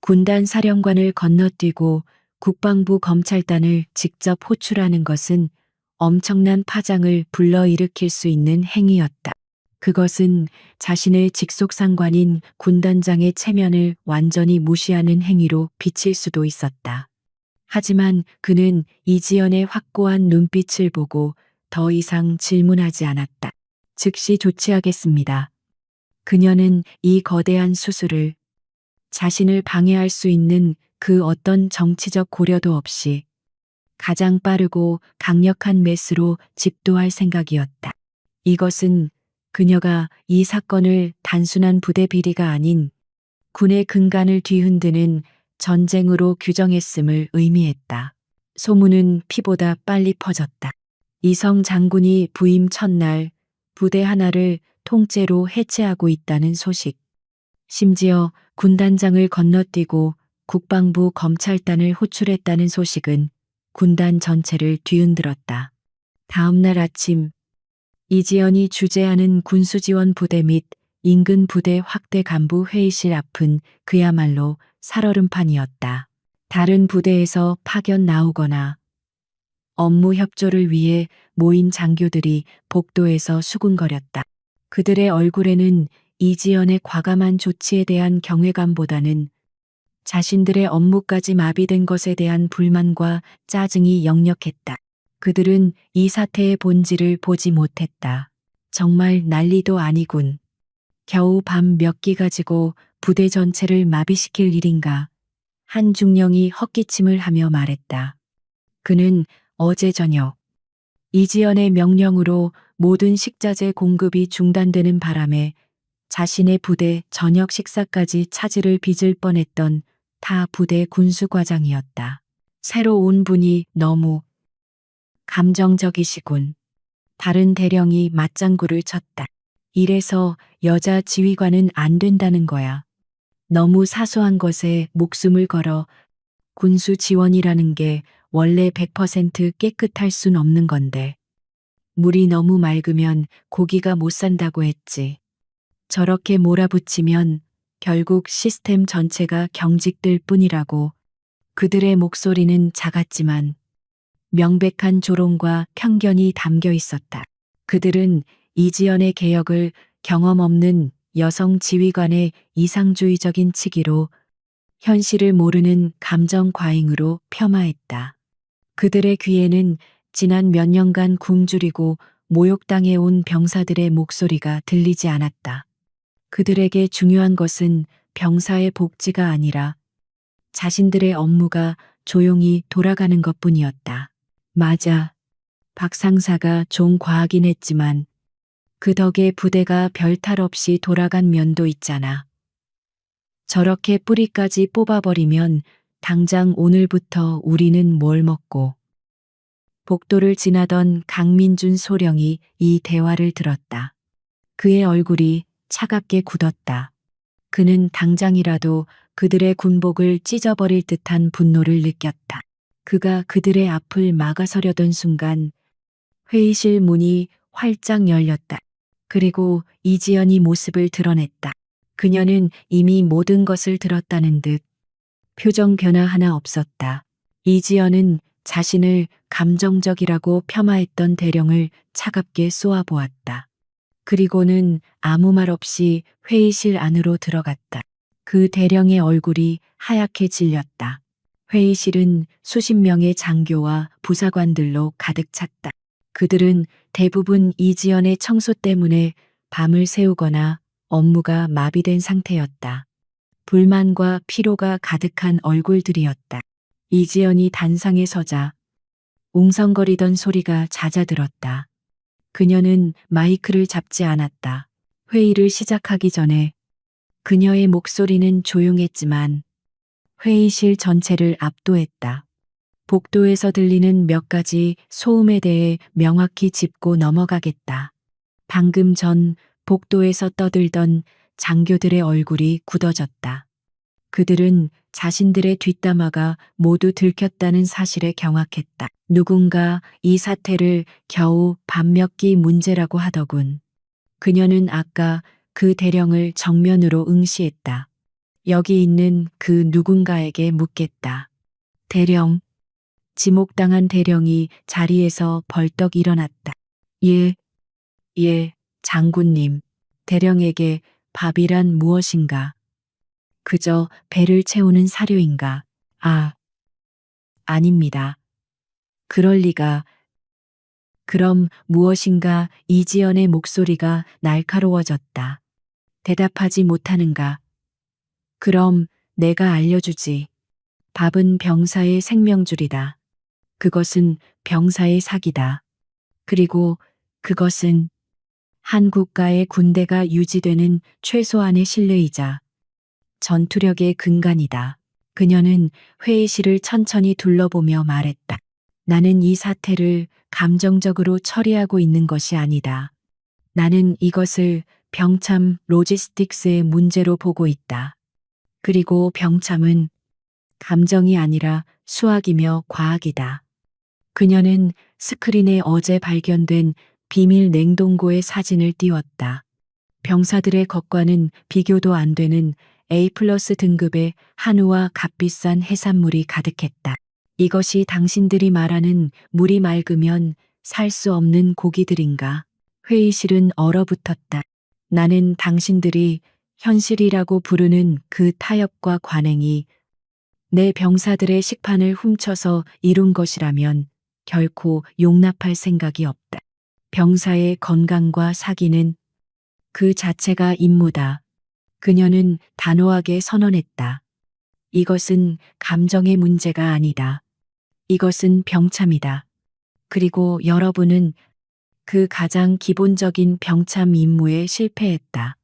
군단 사령관을 건너뛰고 국방부 검찰단을 직접 호출하는 것은 엄청난 파장을 불러일으킬 수 있는 행위였다. 그것은 자신의 직속 상관인 군단장의 체면을 완전히 무시하는 행위로 비칠 수도 있었다. 하지만 그는 이지연의 확고한 눈빛을 보고 더 이상 질문하지 않았다. 즉시 조치하겠습니다. 그녀는 이 거대한 수술을 자신을 방해할 수 있는 그 어떤 정치적 고려도 없이 가장 빠르고 강력한 메스로 집도할 생각이었다. 이것은 그녀가 이 사건을 단순한 부대 비리가 아닌 군의 근간을 뒤흔드는 전쟁으로 규정했음을 의미했다. 소문은 피보다 빨리 퍼졌다. 이성 장군이 부임 첫날 부대 하나를 통째로 해체하고 있다는 소식. 심지어 군단장을 건너뛰고 국방부 검찰단을 호출했다는 소식은 군단 전체를 뒤흔들었다. 다음 날 아침 이지연이 주재하는 군수지원 부대 및 인근 부대 확대 간부 회의실 앞은 그야말로 살얼음판이었다. 다른 부대에서 파견 나오거나 업무 협조를 위해 모인 장교들이 복도에서 수군거렸다. 그들의 얼굴에는 이지연의 과감한 조치에 대한 경외감보다는 자신들의 업무까지 마비된 것에 대한 불만과 짜증이 역력했다. 그들은 이 사태의 본질을 보지 못했다. 정말 난리도 아니군. 겨우 밤 몇 끼 가지고 부대 전체를 마비시킬 일인가. 한 중령이 헛기침을 하며 말했다. 그는 어제 저녁 이지연의 명령으로 모든 식자재 공급이 중단되는 바람에 자신의 부대 저녁 식사까지 차질을 빚을 뻔했던 타 부대 군수과장이었다. 새로 온 분이 너무 감정적이시군. 다른 대령이 맞장구를 쳤다. 이래서 여자 지휘관은 안 된다는 거야. 너무 사소한 것에 목숨을 걸어 군수 지원이라는 게 원래 100% 깨끗할 순 없는 건데. 물이 너무 맑으면 고기가 못 산다고 했지. 저렇게 몰아붙이면 결국 시스템 전체가 경직될 뿐이라고. 그들의 목소리는 작았지만 명백한 조롱과 편견이 담겨 있었다. 그들은 이지연의 개혁을 경험 없는 여성 지휘관의 이상주의적인 치기로, 현실을 모르는 감정 과잉으로 폄하했다. 그들의 귀에는 지난 몇 년간 굶주리고 모욕당해 온 병사들의 목소리가 들리지 않았다. 그들에게 중요한 것은 병사의 복지가 아니라 자신들의 업무가 조용히 돌아가는 것뿐이었다. 맞아. 박 상사가 좀 과하긴 했지만 그 덕에 부대가 별탈 없이 돌아간 면도 있잖아. 저렇게 뿌리까지 뽑아버리면 당장 오늘부터 우리는 뭘 먹고. 복도를 지나던 강민준 소령이 이 대화를 들었다. 그의 얼굴이 차갑게 굳었다. 그는 당장이라도 그들의 군복을 찢어버릴 듯한 분노를 느꼈다. 그가 그들의 앞을 막아서려던 순간 회의실 문이 활짝 열렸다. 그리고 이지연이 모습을 드러냈다. 그녀는 이미 모든 것을 들었다는 듯 표정 변화 하나 없었다. 이지연은 자신을 감정적이라고 폄하했던 대령을 차갑게 쏘아보았다. 그리고는 아무 말 없이 회의실 안으로 들어갔다. 그 대령의 얼굴이 하얗게 질렸다. 회의실은 수십 명의 장교와 부사관들로 가득 찼다. 그들은 대부분 이지연의 청소 때문에 밤을 새우거나 업무가 마비된 상태였다. 불만과 피로가 가득한 얼굴들이었다. 이지연이 단상에 서자 웅성거리던 소리가 잦아들었다. 그녀는 마이크를 잡지 않았다. 회의를 시작하기 전에 그녀의 목소리는 조용했지만 회의실 전체를 압도했다. 복도에서 들리는 몇 가지 소음에 대해 명확히 짚고 넘어가겠다. 방금 전 복도에서 떠들던 장교들의 얼굴이 굳어졌다. 그들은 자신들의 뒷담화가 모두 들켰다는 사실에 경악했다. 누군가 이 사태를 겨우 밥 몇 끼 문제라고 하더군. 그녀는 아까 그 대령을 정면으로 응시했다. 여기 있는 그 누군가에게 묻겠다. 대령. 지목당한 대령이 자리에서 벌떡 일어났다. 예, 장군님. 대령에게 밥이란 무엇인가? 그저 배를 채우는 사료인가? 아닙니다. 그럴 리가. 그럼 무엇인가? 이지연의 목소리가 날카로워졌다. 대답하지 못하는가? 그럼 내가 알려주지. 밥은 병사의 생명줄이다. 그것은 병사의 사기다. 그리고 그것은 한 국가의 군대가 유지되는 최소한의 신뢰이자 전투력의 근간이다. 그녀는 회의실을 천천히 둘러보며 말했다. 나는 이 사태를 감정적으로 처리하고 있는 것이 아니다. 나는 이것을 병참 로지스틱스의 문제로 보고 있다. 그리고 병참은 감정이 아니라 수학이며 과학이다. 그녀는 스크린에 어제 발견된 비밀 냉동고의 사진을 띄웠다. 병사들의 것과는 비교도 안 되는 A+ 등급의 한우와 값비싼 해산물이 가득했다. 이것이 당신들이 말하는 물이 맑으면 살 수 없는 고기들인가? 회의실은 얼어붙었다. 나는 당신들이 현실이라고 부르는 그 타협과 관행이 내 병사들의 식판을 훔쳐서 이룬 것이라면 결코 용납할 생각이 없다. 병사의 건강과 사기는 그 자체가 임무다. 그녀는 단호하게 선언했다. 이것은 감정의 문제가 아니다. 이것은 병참이다. 그리고 여러분은 그 가장 기본적인 병참 임무에 실패했다.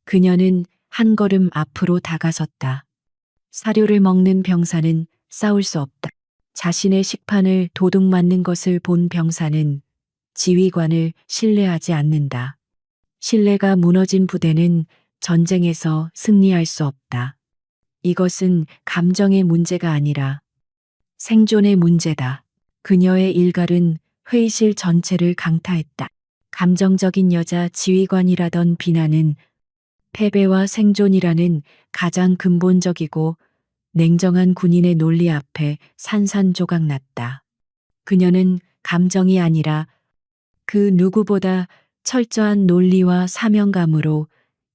그녀는 한 걸음 앞으로 다가섰다. 사료를 먹는 병사는 싸울 수 없다. 자신의 식판을 도둑맞는 것을 본 병사는 지휘관을 신뢰하지 않는다. 신뢰가 무너진 부대는 전쟁에서 승리할 수 없다. 이것은 감정의 문제가 아니라 생존의 문제다. 그녀의 일갈은 회의실 전체를 강타했다. 감정적인 여자 지휘관이라던 비난은 패배와 생존이라는 가장 근본적이고 냉정한 군인의 논리 앞에 산산조각났다. 그녀는 감정이 아니라 그 누구보다 철저한 논리와 사명감으로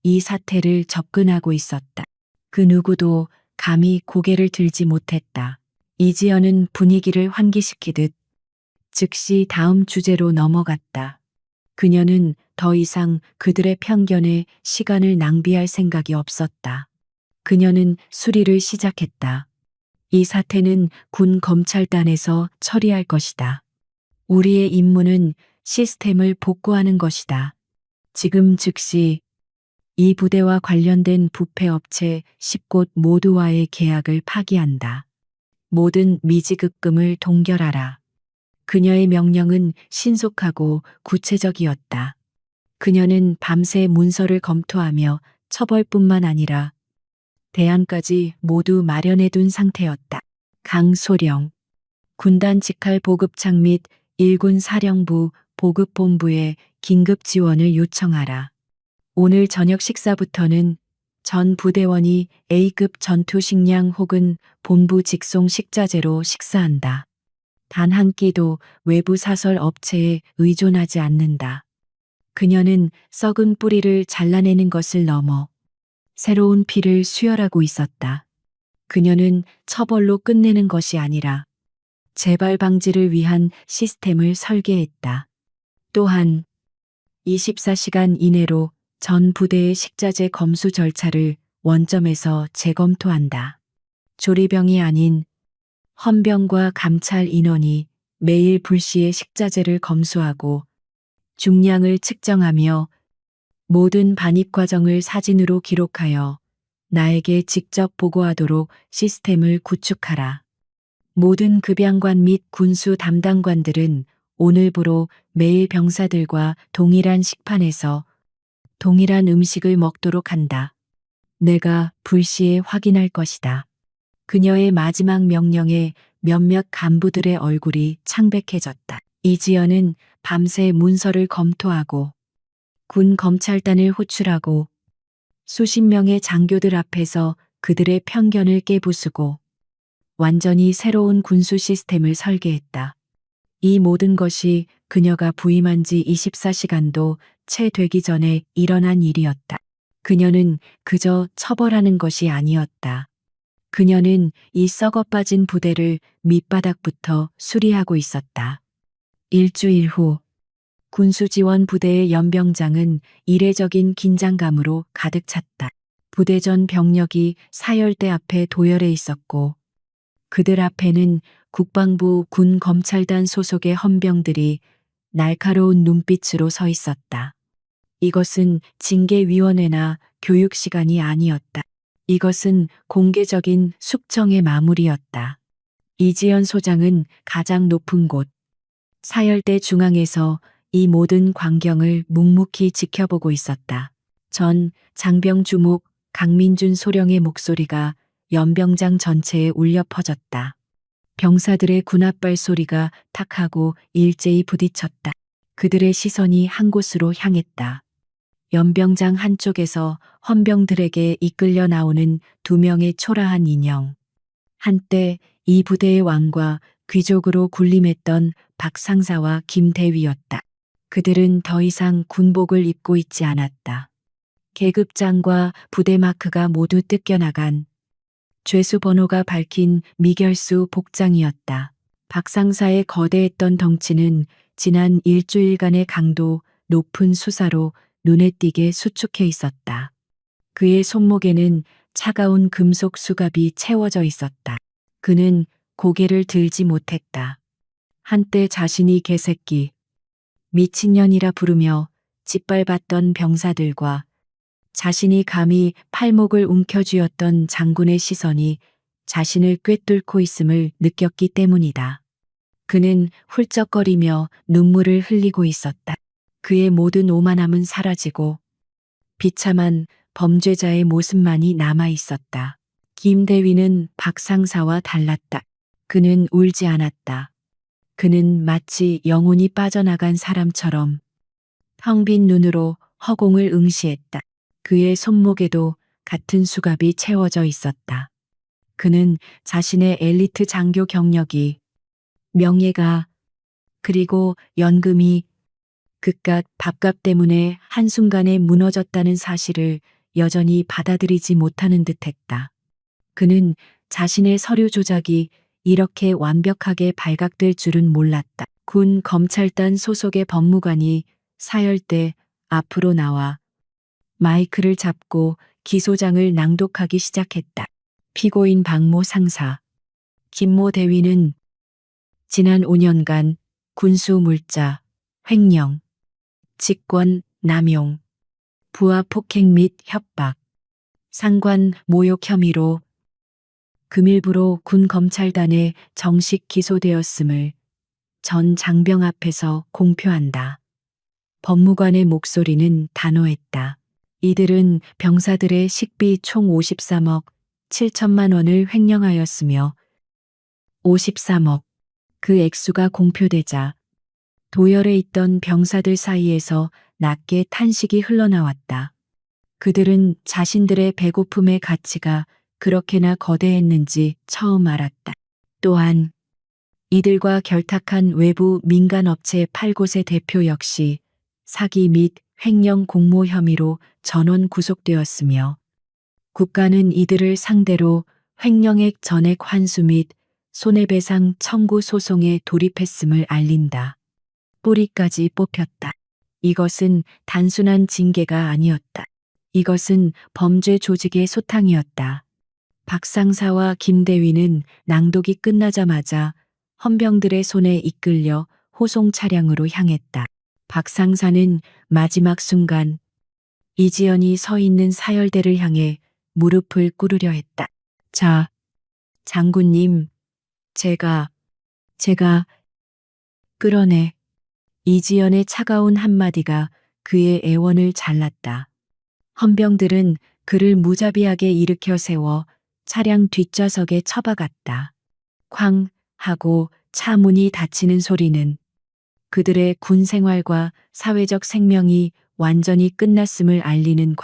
이 사태를 접근하고 있었다. 그 누구도 감히 고개를 들지 못했다. 이지연은 분위기를 환기시키듯 즉시 다음 주제로 넘어갔다. 그녀는 더 이상 그들의 편견에 시간을 낭비할 생각이 없었다. 그녀는 수리를 시작했다. 이 사태는 군 검찰단에서 처리할 것이다. 우리의 임무는 시스템을 복구하는 것이다. 지금 즉시 이 부대와 관련된 부패 업체 10곳 모두와의 계약을 파기한다. 모든 미지급금을 동결하라. 그녀의 명령은 신속하고 구체적이었다. 그녀는 밤새 문서를 검토하며 처벌뿐만 아니라 대안까지 모두 마련해둔 상태였다. 강소령, 군단 직할 보급창 및 일군 사령부 보급본부에 긴급 지원을 요청하라. 오늘 저녁 식사부터는 전 부대원이 A급 전투 식량 혹은 본부 직송 식자재로 식사한다. 단 한 끼도 외부 사설 업체에 의존하지 않는다. 그녀는 썩은 뿌리를 잘라내는 것을 넘어 새로운 피를 수혈하고 있었다. 그녀는 처벌로 끝내는 것이 아니라 재발 방지를 위한 시스템을 설계했다. 또한 24시간 이내로 전 부대의 식자재 검수 절차를 원점에서 재검토한다. 조리병이 아닌 헌병과 감찰 인원이 매일 불시에 식자재를 검수하고 중량을 측정하며 모든 반입 과정을 사진으로 기록하여 나에게 직접 보고하도록 시스템을 구축하라. 모든 급양관 및 군수 담당관들은 오늘부로 매일 병사들과 동일한 식판에서 동일한 음식을 먹도록 한다. 내가 불시에 확인할 것이다. 그녀의 마지막 명령에 몇몇 간부들의 얼굴이 창백해졌다. 이지연은 밤새 문서를 검토하고 군 검찰단을 호출하고 수십 명의 장교들 앞에서 그들의 편견을 깨부수고 완전히 새로운 군수 시스템을 설계했다. 이 모든 것이 그녀가 부임한 지 24시간도 채 되기 전에 일어난 일이었다. 그녀는 그저 처벌하는 것이 아니었다. 그녀는 이 썩어빠진 부대를 밑바닥부터 수리하고 있었다. 일주일 후 군수지원 부대의 연병장은 이례적인 긴장감으로 가득 찼다. 부대 전 병력이 사열대 앞에 도열해 있었고 그들 앞에는 국방부 군검찰단 소속의 헌병들이 날카로운 눈빛으로 서 있었다. 이것은 징계위원회나 교육시간이 아니었다. 이것은 공개적인 숙청의 마무리였다. 이지연 소장은 가장 높은 곳, 사열대 중앙에서 이 모든 광경을 묵묵히 지켜보고 있었다. 전 장병 주목 강민준 소령의 목소리가 연병장 전체에 울려 퍼졌다. 병사들의 군합발 소리가 탁하고 일제히 부딪혔다. 그들의 시선이 한 곳으로 향했다. 연병장 한쪽에서 헌병들에게 이끌려 나오는 두 명의 초라한 인형. 한때 이 부대의 왕과 귀족으로 군림했던 박 상사와 김 대위였다. 그들은 더 이상 군복을 입고 있지 않았다. 계급장과 부대 마크가 모두 뜯겨나간 죄수 번호가 밝힌 미결수 복장이었다. 박 상사의 거대했던 덩치는 지난 일주일간의 강도 높은 수사로 눈에 띄게 수축해 있었다. 그의 손목에는 차가운 금속 수갑이 채워져 있었다. 그는 고개를 들지 못했다. 한때 자신이 개새끼, 미친년이라 부르며 짓밟았던 병사들과 자신이 감히 팔목을 움켜쥐었던 장군의 시선이 자신을 꿰뚫고 있음을 느꼈기 때문이다. 그는 훌쩍거리며 눈물을 흘리고 있었다. 그의 모든 오만함은 사라지고 비참한 범죄자의 모습만이 남아 있었다. 김 대위는 박 상사와 달랐다. 그는 울지 않았다. 그는 마치 영혼이 빠져나간 사람처럼 텅 빈 눈으로 허공을 응시했다. 그의 손목에도 같은 수갑이 채워져 있었다. 그는 자신의 엘리트 장교 경력이, 명예가, 그리고 연금이 그깟 밥값 때문에 한순간에 무너졌다는 사실을 여전히 받아들이지 못하는 듯했다. 그는 자신의 서류 조작이 이렇게 완벽하게 발각될 줄은 몰랐다. 군 검찰단 소속의 법무관이 사열대 앞으로 나와 마이크를 잡고 기소장을 낭독하기 시작했다. 피고인 박모 상사, 김모 대위는 지난 5년간 군수 물자, 횡령, 직권 남용, 부하 폭행 및 협박, 상관 모욕 혐의로 금일부로 군 검찰단에 정식 기소되었음을 전 장병 앞에서 공표한다. 법무관의 목소리는 단호했다. 이들은 병사들의 식비 총 53억 7천만 원을 횡령하였으며 53억, 그 액수가 공표되자 도열에 있던 병사들 사이에서 낮게 탄식이 흘러나왔다. 그들은 자신들의 배고픔의 가치가 그렇게나 거대했는지 처음 알았다. 또한 이들과 결탁한 외부 민간업체 8곳의 대표 역시 사기 및 횡령 공모 혐의로 전원 구속되었으며 국가는 이들을 상대로 횡령액 전액 환수 및 손해배상 청구 소송에 돌입했음을 알린다. 뿌리까지 뽑혔다. 이것은 단순한 징계가 아니었다. 이것은 범죄 조직의 소탕이었다. 박 상사와 김 대위는 낭독이 끝나자마자 헌병들의 손에 이끌려 호송 차량으로 향했다. 박 상사는 마지막 순간 이지연이 서 있는 사열대를 향해 무릎을 꿇으려 했다. 자, 장군님, 제가 끌어내. 이지연의 차가운 한마디가 그의 애원을 잘랐다. 헌병들은 그를 무자비하게 일으켜 세워 차량 뒷좌석에 처박았다. 쾅 하고 차 문이 닫히는 소리는 그들의 군 생활과 사회적 생명이 완전히 끝났음을 알리는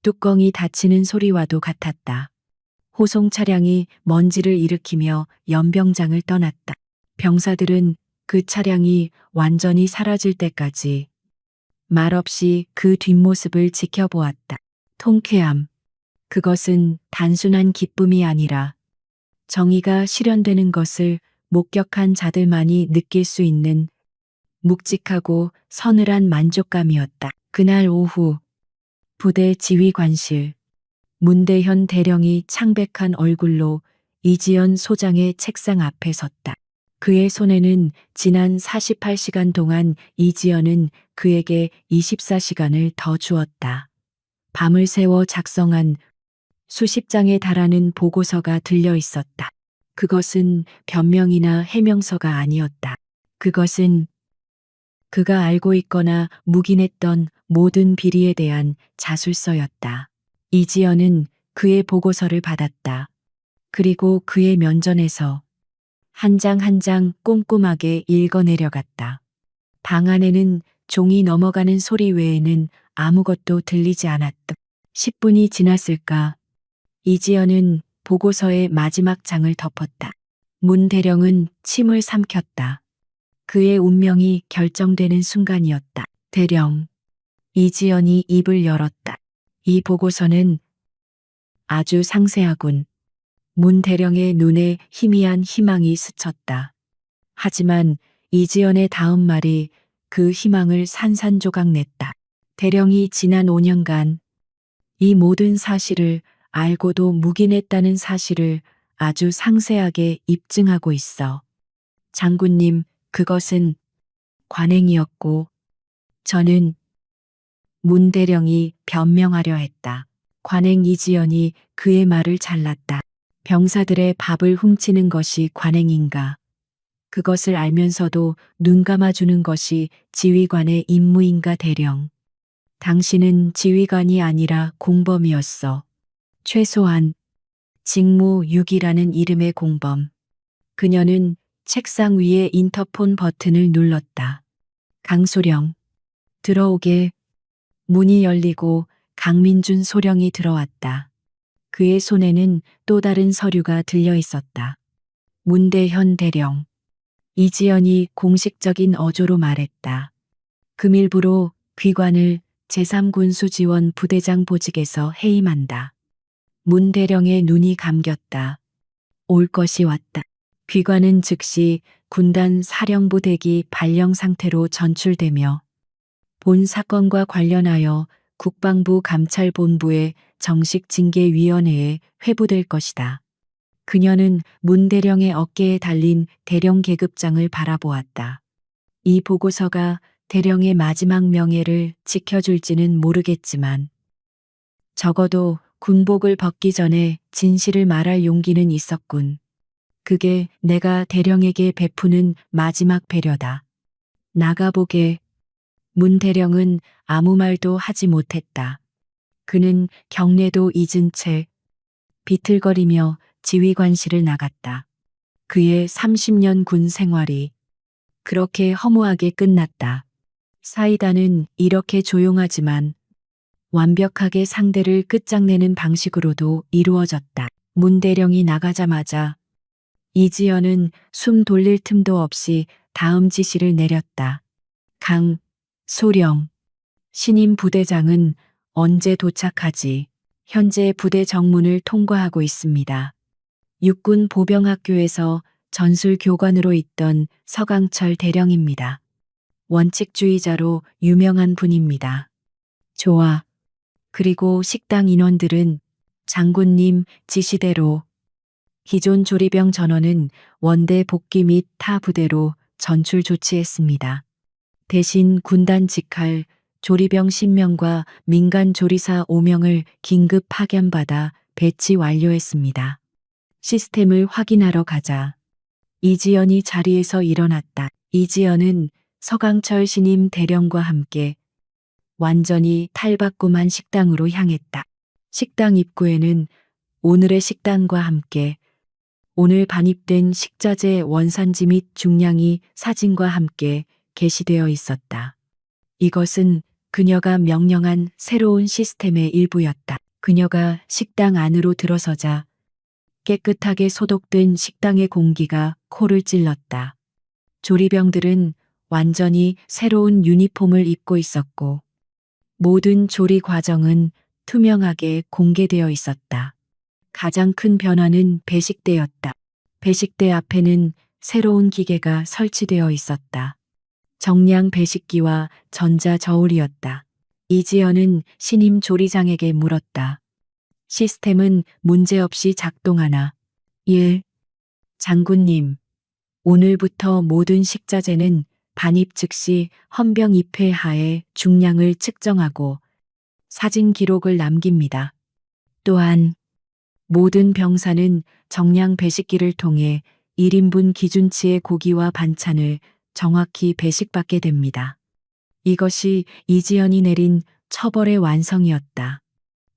뚜껑이 닫히는 소리와도 같았다. 호송 차량이 먼지를 일으키며 연병장을 떠났다. 병사들은 그 차량이 완전히 사라질 때까지 말없이 그 뒷모습을 지켜보았다. 통쾌함. 그것은 단순한 기쁨이 아니라 정의가 실현되는 것을 목격한 자들만이 느낄 수 있는 묵직하고 서늘한 만족감이었다. 그날 오후 부대 지휘관실, 문대현 대령이 창백한 얼굴로 이지연 소장의 책상 앞에 섰다. 그의 손에는 지난 48시간 동안 이지연은 그에게 24시간을 더 주었다. 밤을 새워 작성한 수십 장에 달하는 보고서가 들려 있었다. 그것은 변명이나 해명서가 아니었다. 그것은 그가 알고 있거나 묵인했던 모든 비리에 대한 자술서였다. 이지연은 그의 보고서를 받았다. 그리고 그의 면전에서 한 장 한 장 꼼꼼하게 읽어내려갔다. 방 안에는 종이 넘어가는 소리 외에는 아무것도 들리지 않았다. 10분이 지났을까? 이지연은 보고서의 마지막 장을 덮었다. 문 대령은 침을 삼켰다. 그의 운명이 결정되는 순간이었다. 대령. 이지연이 입을 열었다. 이 보고서는 아주 상세하군. 문 대령의 눈에 희미한 희망이 스쳤다. 하지만 이지연의 다음 말이 그 희망을 산산조각 냈다. 대령이 지난 5년간 이 모든 사실을 알고도 묵인했다는 사실을 아주 상세하게 입증하고 있어. 장군님, 그것은 관행이었고 저는 문 대령이 변명하려 했다. 관행. 이지연이 그의 말을 잘랐다. 병사들의 밥을 훔치는 것이 관행인가? 그것을 알면서도 눈 감아주는 것이 지휘관의 임무인가? 대령. 당신은 지휘관이 아니라 공범이었어. 최소한 직무 6이라는 이름의 공범. 그녀는 책상 위에 인터폰 버튼을 눌렀다. 강소령. 들어오게. 문이 열리고 강민준 소령이 들어왔다. 그의 손에는 또 다른 서류가 들려 있었다. 문대현 대령. 이지연이 공식적인 어조로 말했다. 금일부로 귀관을 제3군수지원 부대장 보직에서 해임한다. 문 대령의 눈이 감겼다. 올 것이 왔다. 귀관은 즉시 군단 사령부 대기 발령 상태로 전출되며 본 사건과 관련하여 국방부 감찰본부의 정식 징계위원회에 회부될 것이다. 그녀는 문 대령의 어깨에 달린 대령 계급장을 바라보았다. 이 보고서가 대령의 마지막 명예를 지켜줄지는 모르겠지만 적어도 군복을 벗기 전에 진실을 말할 용기는 있었군. 그게 내가 대령에게 베푸는 마지막 배려다. 나가보게. 문 대령은 아무 말도 하지 못했다. 그는 경례도 잊은 채 비틀거리며 지휘관실을 나갔다. 그의 30년 군 생활이 그렇게 허무하게 끝났다. 사이다는 이렇게 조용하지만 완벽하게 상대를 끝장내는 방식으로도 이루어졌다. 문 대령이 나가자마자 이지연은 숨 돌릴 틈도 없이 다음 지시를 내렸다. 강, 소령, 신임 부대장은 언제 도착하지? 현재 부대 정문을 통과하고 있습니다. 육군 보병학교에서 전술 교관으로 있던 서강철 대령입니다. 원칙주의자로 유명한 분입니다. 좋아. 그리고 식당 인원들은 장군님 지시대로 기존 조리병 전원은 원대 복귀 및 타 부대로 전출 조치했습니다. 대신 군단 직할 조리병 10명과 민간 조리사 5명을 긴급 파견받아 배치 완료했습니다. 시스템을 확인하러 가자. 이지연이 자리에서 일어났다. 이지연은 서강철 신임 대령과 함께 완전히 탈바꿈한 식당으로 향했다. 식당 입구에는 오늘의 식단과 함께 오늘 반입된 식자재 원산지 및 중량이 사진과 함께 게시되어 있었다. 이것은 그녀가 명령한 새로운 시스템의 일부였다. 그녀가 식당 안으로 들어서자 깨끗하게 소독된 식당의 공기가 코를 찔렀다. 조리병들은 완전히 새로운 유니폼을 입고 있었고 모든 조리 과정은 투명하게 공개되어 있었다. 가장 큰 변화는 배식대였다. 배식대 앞에는 새로운 기계가 설치되어 있었다. 정량 배식기와 전자 저울이었다. 이지연은 신임 조리장에게 물었다. 시스템은 문제없이 작동하나? 1. 장군님, 오늘부터 모든 식자재는 반입 즉시 헌병 입회 하에 중량을 측정하고 사진 기록을 남깁니다. 또한 모든 병사는 정량 배식기를 통해 1인분 기준치의 고기와 반찬을 정확히 배식받게 됩니다. 이것이 이지연이 내린 처벌의 완성이었다.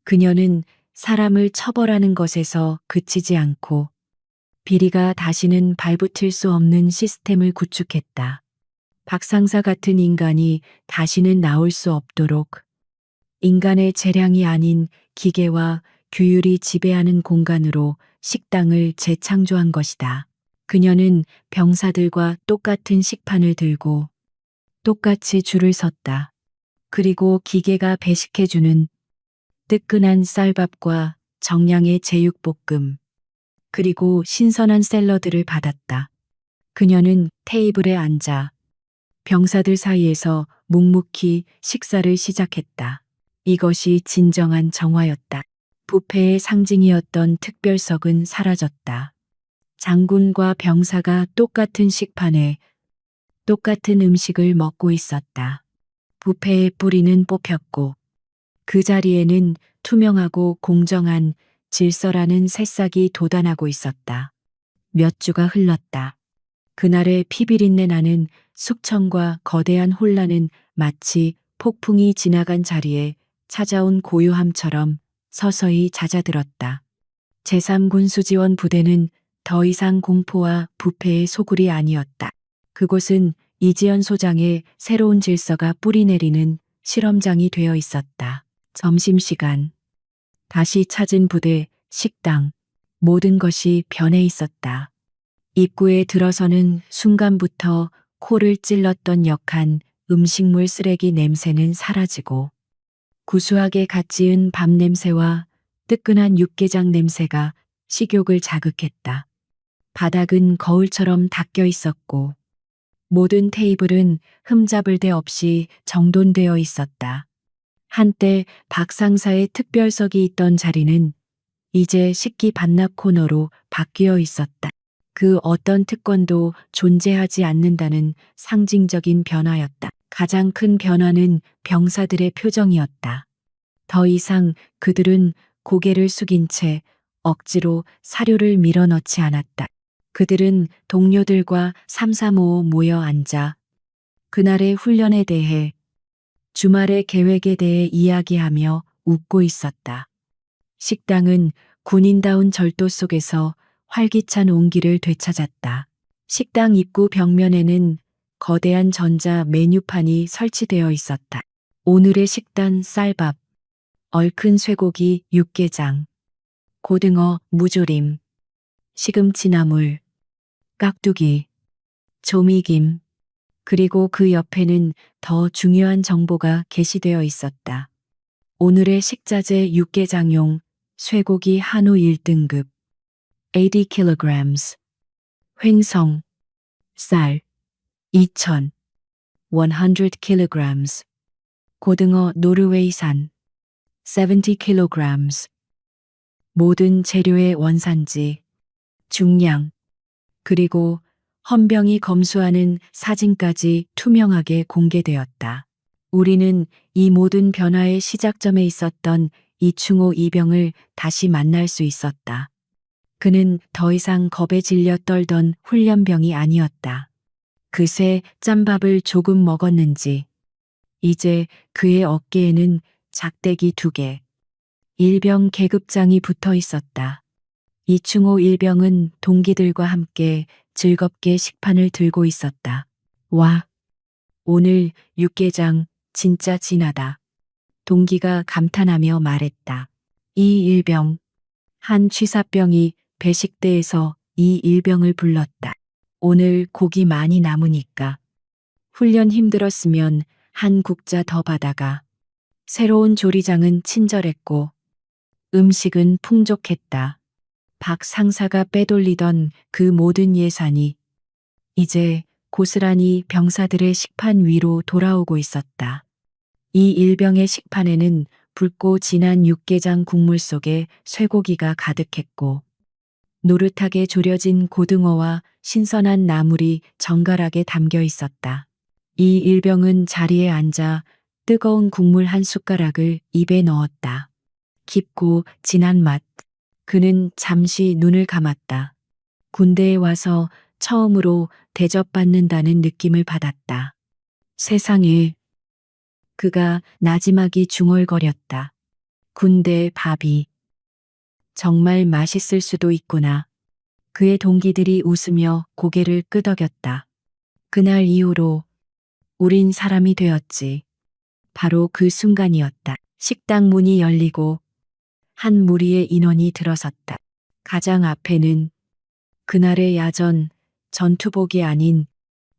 그녀는 사람을 처벌하는 것에서 그치지 않고 비리가 다시는 발붙을 수 없는 시스템을 구축했다. 박상사 같은 인간이 다시는 나올 수 없도록 인간의 재량이 아닌 기계와 규율이 지배하는 공간으로 식당을 재창조한 것이다. 그녀는 병사들과 똑같은 식판을 들고 똑같이 줄을 섰다. 그리고 기계가 배식해주는 뜨끈한 쌀밥과 정량의 제육볶음, 그리고 신선한 샐러드를 받았다. 그녀는 테이블에 앉아 병사들 사이에서 묵묵히 식사를 시작했다. 이것이 진정한 정화였다. 뷔페의 상징이었던 특별석은 사라졌다. 장군과 병사가 똑같은 식판에 똑같은 음식을 먹고 있었다. 뷔페의 뿌리는 뽑혔고 그 자리에는 투명하고 공정한 질서라는 새싹이 돋아나고 있었다. 몇 주가 흘렀다. 그날의 피비린내 나는 숙청과 거대한 혼란은 마치 폭풍이 지나간 자리에 찾아온 고요함처럼 서서히 잦아들었다. 제3군수지원 부대는 더 이상 공포와 부패의 소굴이 아니었다. 그곳은 이지연 소장의 새로운 질서가 뿌리내리는 실험장이 되어 있었다. 점심시간. 다시 찾은 부대, 식당. 모든 것이 변해 있었다. 입구에 들어서는 순간부터 코를 찔렀던 역한 음식물 쓰레기 냄새는 사라지고 구수하게 갓 지은 밥 냄새와 뜨끈한 육개장 냄새가 식욕을 자극했다. 바닥은 거울처럼 닦여 있었고 모든 테이블은 흠잡을 데 없이 정돈되어 있었다. 한때 박 상사의 특별석이 있던 자리는 이제 식기 반납 코너로 바뀌어 있었다. 그 어떤 특권도 존재하지 않는다는 상징적인 변화였다. 가장 큰 변화는 병사들의 표정이었다. 더 이상 그들은 고개를 숙인 채 억지로 사료를 밀어넣지 않았다. 그들은 동료들과 삼삼오오 모여 앉아 그날의 훈련에 대해, 주말의 계획에 대해 이야기하며 웃고 있었다. 식당은 군인다운 절도 속에서 활기찬 온기를 되찾았다. 식당 입구 벽면에는 거대한 전자 메뉴판이 설치되어 있었다. 오늘의 식단 쌀밥, 얼큰 쇠고기 육개장, 고등어 무조림, 시금치나물, 깍두기, 조미김, 그리고 그 옆에는 더 중요한 정보가 게시되어 있었다. 오늘의 식자재 육개장용 쇠고기 한우 1등급 80kg, 횡성, 쌀 2,100kg, 고등어 노르웨이산 70kg, 모든 재료의 원산지, 중량, 그리고 헌병이 검수하는 사진까지 투명하게 공개되었다. 우리는 이 모든 변화의 시작점에 있었던 이충호 이병을 다시 만날 수 있었다. 그는 더 이상 겁에 질려 떨던 훈련병이 아니었다. 그새 짬밥을 조금 먹었는지 이제 그의 어깨에는 작대기 2개, 일병 계급장이 붙어 있었다. 이충호 일병은 동기들과 함께 즐겁게 식판을 들고 있었다. 와, 오늘 육개장 진짜 진하다. 동기가 감탄하며 말했다. 이 일병, 한 취사병이 배식대에서 이 일병을 불렀다. 오늘 고기 많이 남으니까. 훈련 힘들었으면 한 국자 더 받아가. 새로운 조리장은 친절했고 음식은 풍족했다. 박 상사가 빼돌리던 그 모든 예산이 이제 고스란히 병사들의 식판 위로 돌아오고 있었다. 이 일병의 식판에는 붉고 진한 육개장 국물 속에 쇠고기가 가득했고 노릇하게 졸여진 고등어와 신선한 나물이 정갈하게 담겨 있었다. 이 일병은 자리에 앉아 뜨거운 국물 한 숟가락을 입에 넣었다. 깊고 진한 맛. 그는 잠시 눈을 감았다. 군대에 와서 처음으로 대접받는다는 느낌을 받았다. 세상에. 그가 나지막이 중얼거렸다. 군대 밥이 정말 맛있을 수도 있구나. 그의 동기들이 웃으며 고개를 끄덕였다. 그날 이후로 우린 사람이 되었지. 바로 그 순간이었다. 식당 문이 열리고 한 무리의 인원이 들어섰다. 가장 앞에는 그날의 야전, 전투복이 아닌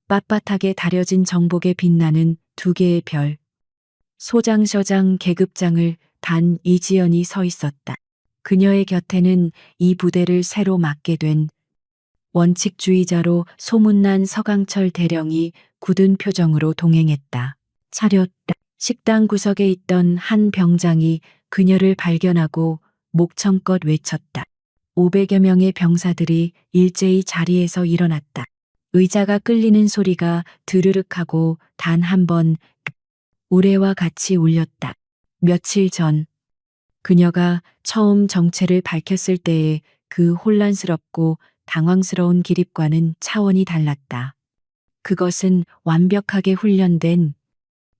빳빳하게 다려진 정복에 빛나는 2개의 별, 소장서장 계급장을 단 이지연이 서 있었다. 그녀의 곁에는 이 부대를 새로 맡게 된 원칙주의자로 소문난 서강철 대령이 굳은 표정으로 동행했다. 차렷. 식당 구석에 있던 한 병장이 그녀를 발견하고 목청껏 외쳤다. 500여 명의 병사들이 일제히 자리에서 일어났다. 의자가 끌리는 소리가 드르륵하고 단 한 번 우레와 같이 울렸다. 며칠 전 그녀가 처음 정체를 밝혔을 때의 그 혼란스럽고 당황스러운 기립과는 차원이 달랐다. 그것은 완벽하게 훈련된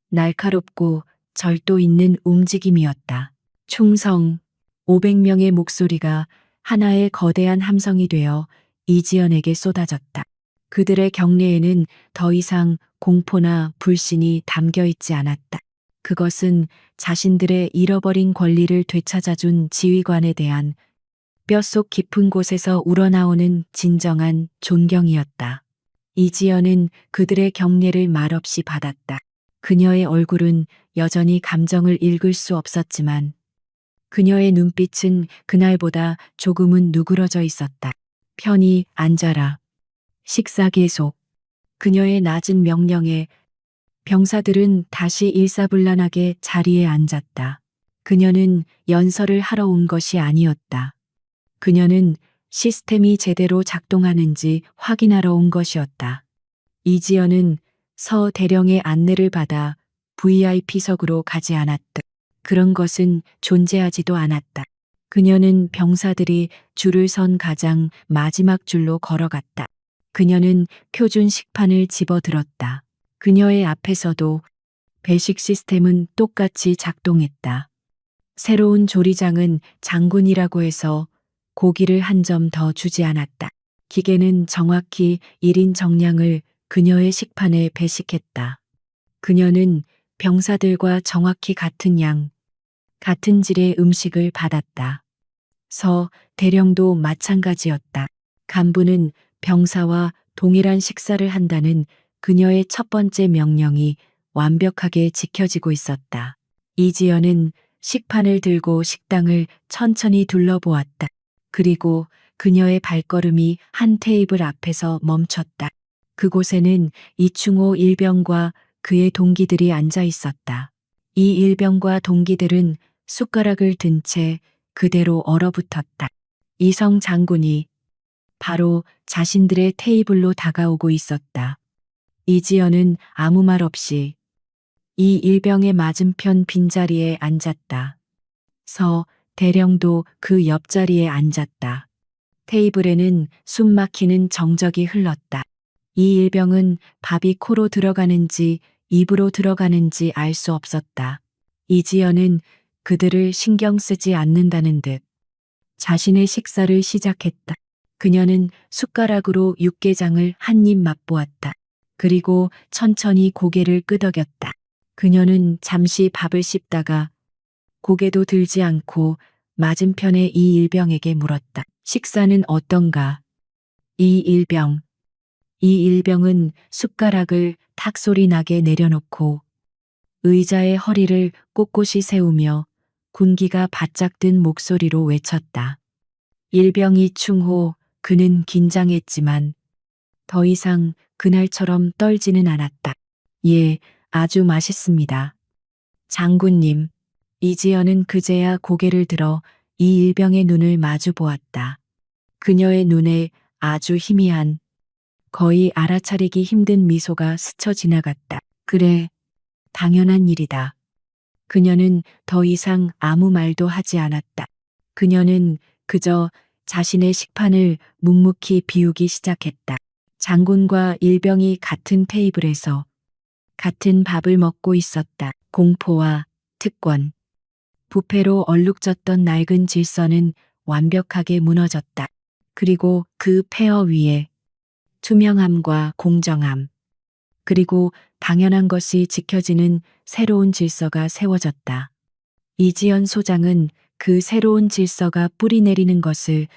날카롭고 절도 있는 움직임이었다. 충성, 500명의 목소리가 하나의 거대한 함성이 되어 이지연에게 쏟아졌다. 그들의 경례에는 더 이상 공포나 불신이 담겨 있지 않았다. 그것은 자신들의 잃어버린 권리를 되찾아준 지휘관에 대한 뼛속 깊은 곳에서 우러나오는 진정한 존경이었다. 이지연은 그들의 격려를 말없이 받았다. 그녀의 얼굴은 여전히 감정을 읽을 수 없었지만 그녀의 눈빛은 그날보다 조금은 누그러져 있었다. 편히 앉아라. 식사 계속. 그녀의 낮은 명령에 병사들은 다시 일사불란하게 자리에 앉았다. 그녀는 연설을 하러 온 것이 아니었다. 그녀는 시스템이 제대로 작동하는지 확인하러 온 것이었다. 이지연은 서 대령의 안내를 받아 VIP석으로 가지 않았다. 그런 것은 존재하지도 않았다. 그녀는 병사들이 줄을 선 가장 마지막 줄로 걸어갔다. 그녀는 표준 식판을 집어들었다. 그녀의 앞에서도 배식 시스템은 똑같이 작동했다. 새로운 조리장은 장군이라고 해서 고기를 한 점 더 주지 않았다. 기계는 정확히 1인 정량을 그녀의 식판에 배식했다. 그녀는 병사들과 정확히 같은 양, 같은 질의 음식을 받았다. 서 대령도 마찬가지였다. 간부는 병사와 동일한 식사를 한다는 그녀의 첫 번째 명령이 완벽하게 지켜지고 있었다. 이지연은 식판을 들고 식당을 천천히 둘러보았다. 그리고 그녀의 발걸음이 한 테이블 앞에서 멈췄다. 그곳에는 이충호 일병과 그의 동기들이 앉아 있었다. 이 일병과 동기들은 숟가락을 든 채 그대로 얼어붙었다. 이성 장군이 바로 자신들의 테이블로 다가오고 있었다. 이지연은 아무 말 없이 이 일병의 맞은편 빈자리에 앉았다. 서 대령도 그 옆자리에 앉았다. 테이블에는 숨 막히는 정적이 흘렀다. 이 일병은 밥이 코로 들어가는지 입으로 들어가는지 알 수 없었다. 이지연은 그들을 신경 쓰지 않는다는 듯 자신의 식사를 시작했다. 그녀는 숟가락으로 육개장을 한 입 맛보았다. 그리고 천천히 고개를 끄덕였다. 그녀는 잠시 밥을 씹다가 고개도 들지 않고 맞은편의 이 일병에게 물었다. 식사는 어떤가? 이 일병은 숟가락을 탁 소리 나게 내려놓고 의자의 허리를 꼿꼿이 세우며 군기가 바짝 든 목소리로 외쳤다. 일병이 충호, 그는 긴장했지만 더 이상 그날처럼 떨지는 않았다. 예, 아주 맛있습니다. 장군님. 이지연은 그제야 고개를 들어 이 일병의 눈을 마주 보았다. 그녀의 눈에 아주 희미한, 거의 알아차리기 힘든 미소가 스쳐 지나갔다. 그래, 당연한 일이다. 그녀는 더 이상 아무 말도 하지 않았다. 그녀는 그저 자신의 식판을 묵묵히 비우기 시작했다. 장군과 일병이 같은 테이블에서 같은 밥을 먹고 있었다. 공포와 특권, 부패로 얼룩졌던 낡은 질서는 완벽하게 무너졌다. 그리고 그 폐허 위에 투명함과 공정함, 그리고 당연한 것이 지켜지는 새로운 질서가 세워졌다. 이지연 소장은 그 새로운 질서가 뿌리내리는 것을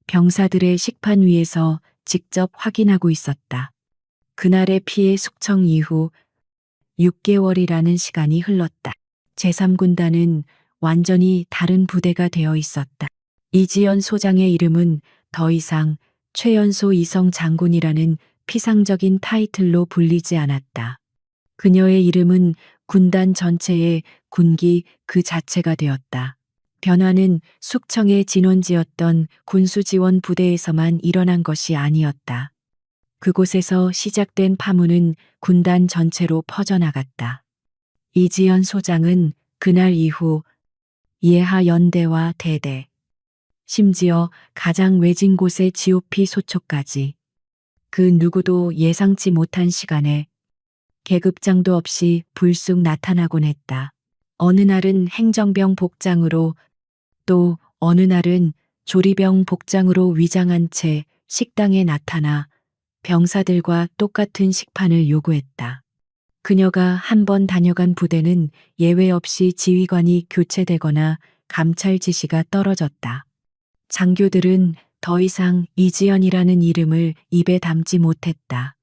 병사들의 식판 위에서 직접 확인하고 있었다. 그날의 피해 숙청 이후 6개월이라는 시간이 흘렀다. 제3군단은 완전히 다른 부대가 되어 있었다. 이지연 소장의 이름은 더 이상 최연소 이성 장군이라는 피상적인 타이틀로 불리지 않았다. 그녀의 이름은 군단 전체의 군기 그 자체가 되었다. 변화는 숙청의 진원지였던 군수지원 부대에서만 일어난 것이 아니었다. 그곳에서 시작된 파문은 군단 전체로 퍼져나갔다. 이지연 소장은 그날 이후 예하 연대와 대대, 심지어 가장 외진 곳의 GOP 소초까지 그 누구도 예상치 못한 시간에 계급장도 없이 불쑥 나타나곤 했다. 어느 날은 행정병 복장으로, 또 어느 날은 조리병 복장으로 위장한 채 식당에 나타나 병사들과 똑같은 식판을 요구했다. 그녀가 한 번 다녀간 부대는 예외 없이 지휘관이 교체되거나 감찰 지시가 떨어졌다. 장교들은 더 이상 이지연이라는 이름을 입에 담지 못했다.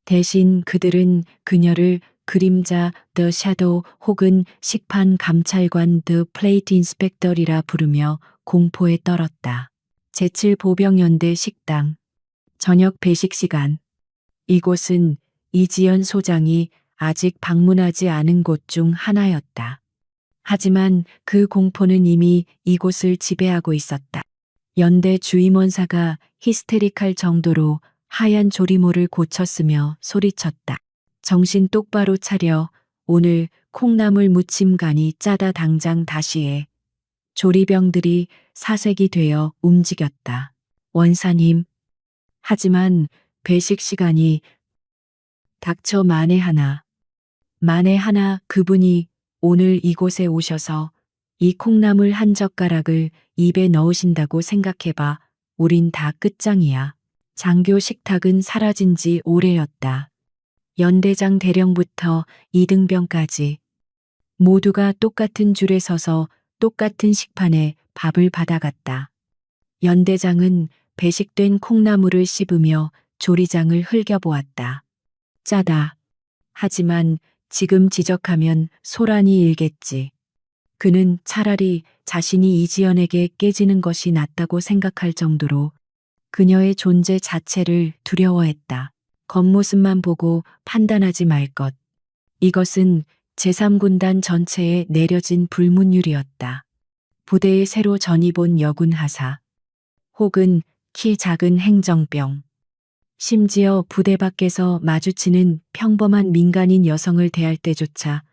대신 그들은 그녀를 그림자 The Shadow 혹은 식판 감찰관 The Plate Inspector이라 부르며 공포에 떨었다. 제7보병연대 식당. 저녁 배식 시간. 이곳은 이지연 소장이 아직 방문하지 않은 곳 중 하나였다. 하지만 그 공포는 이미 이곳을 지배하고 있었다. 연대 주임원사가 히스테릭할 정도로 하얀 조리모를 고쳤으며 소리쳤다. 정신 똑바로 차려. 오늘 콩나물 무침간이 짜다 당장 다시 해. 조리병들이 사색이 되어 움직였다. 원사님. 하지만 배식 시간이 닥쳐 만에 하나. 만에 하나 그분이 오늘 이곳에 오셔서 이 콩나물 한 젓가락을 입에 넣으신다고 생각해봐. 우린 다 끝장이야. 장교 식탁은 사라진 지 오래였다. 연대장 대령부터 이등병까지 모두가 똑같은 줄에 서서 똑같은 식판에 밥을 받아갔다. 연대장은 배식된 콩나물을 씹으며 조리장을 흘겨보았다. 짜다. 하지만 지금 지적하면 소란이 일겠지. 그는 차라리 자신이 이지연에게 깨지는 것이 낫다고 생각할 정도로 그녀의 존재 자체를 두려워했다. 겉모습만 보고 판단하지 말 것. 이것은 제3군단 전체에 내려진 불문율이었다. 부대에 새로 전입 온 여군 하사. 혹은 키 작은 행정병. 심지어 부대 밖에서 마주치는 평범한 민간인 여성을 대할 때조차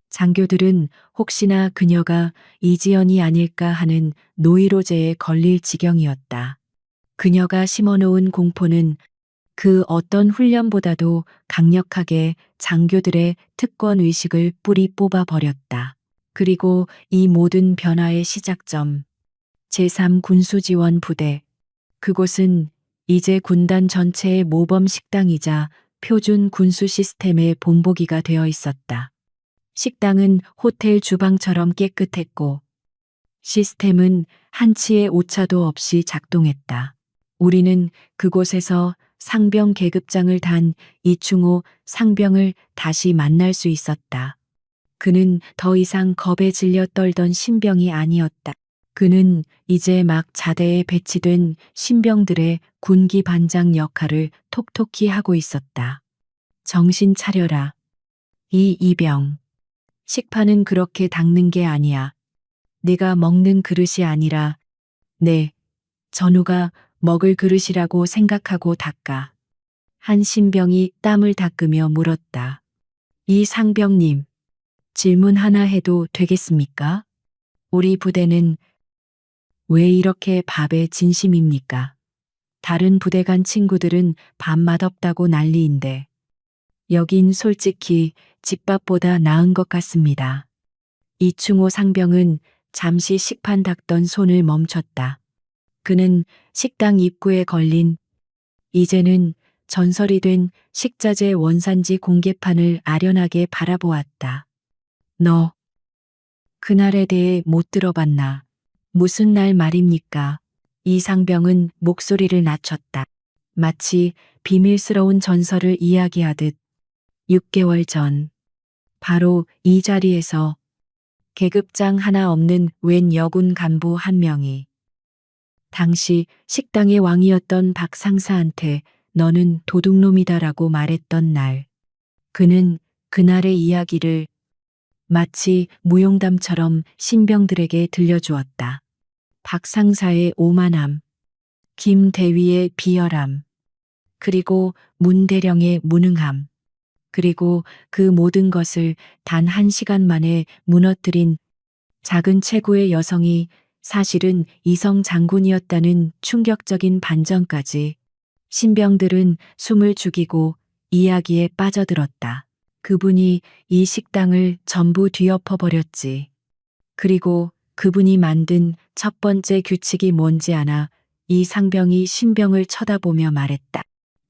장교들은 혹시나 그녀가 이지연이 아닐까 하는 노이로제에 걸릴 지경이었다. 그녀가 심어놓은 공포는 그 어떤 훈련보다도 강력하게 장교들의 특권 의식을 뿌리 뽑아 버렸다. 그리고 이 모든 변화의 시작점. 제3군수지원부대. 그곳은 이제 군단 전체의 모범 식당이자 표준 군수 시스템의 본보기가 되어 있었다. 식당은 호텔 주방처럼 깨끗했고 시스템은 한치의 오차도 없이 작동했다. 우리는 그곳에서 상병 계급장을 단 이충호 상병을 다시 만날 수 있었다. 그는 더 이상 겁에 질려 떨던 신병이 아니었다. 그는 이제 막 자대에 배치된 신병들의 군기 반장 역할을 톡톡히 하고 있었다. 정신 차려라. 이 이병. 식판은 그렇게 닦는 게 아니야. 네가 먹는 그릇이 아니라 네, 전우가 먹을 그릇이라고 생각하고 닦아. 한 신병이 땀을 닦으며 물었다. 이 상병님, 질문 하나 해도 되겠습니까? 우리 부대는 왜 이렇게 밥에 진심입니까? 다른 부대 간 친구들은 밥 맛없다고 난리인데 여긴 솔직히 집밥보다 나은 것 같습니다. 이충호 상병은 잠시 식판 닦던 손을 멈췄다. 그는 식당 입구에 걸린 이제는 전설이 된 식자재 원산지 공개판을 아련하게 바라보았다. 너 그날에 대해 못 들어봤나? 무슨 날 말입니까? 이 상병은 목소리를 낮췄다. 마치 비밀스러운 전설을 이야기하듯 6개월 전 바로 이 자리에서 계급장 하나 없는 웬 여군 간부 한 명이 당시 식당의 왕이었던 박 상사한테 너는 도둑놈이다라고 말했던 날. 그는 그날의 이야기를 마치 무용담처럼 신병들에게 들려주었다. 박 상사의 오만함, 김 대위의 비열함, 그리고 문 대령의 무능함, 그리고 그 모든 것을 단 1시간 만에 무너뜨린 작은 체구의 여성이 사실은 이성 장군이었다는 충격적인 반전까지 신병들은 숨을 죽이고 이야기에 빠져들었다. 그분이 이 식당을 전부 뒤엎어 버렸지. 그리고 그분이 만든 첫 번째 규칙이 뭔지 아나? 이 상병이 신병을 쳐다보며 말했다.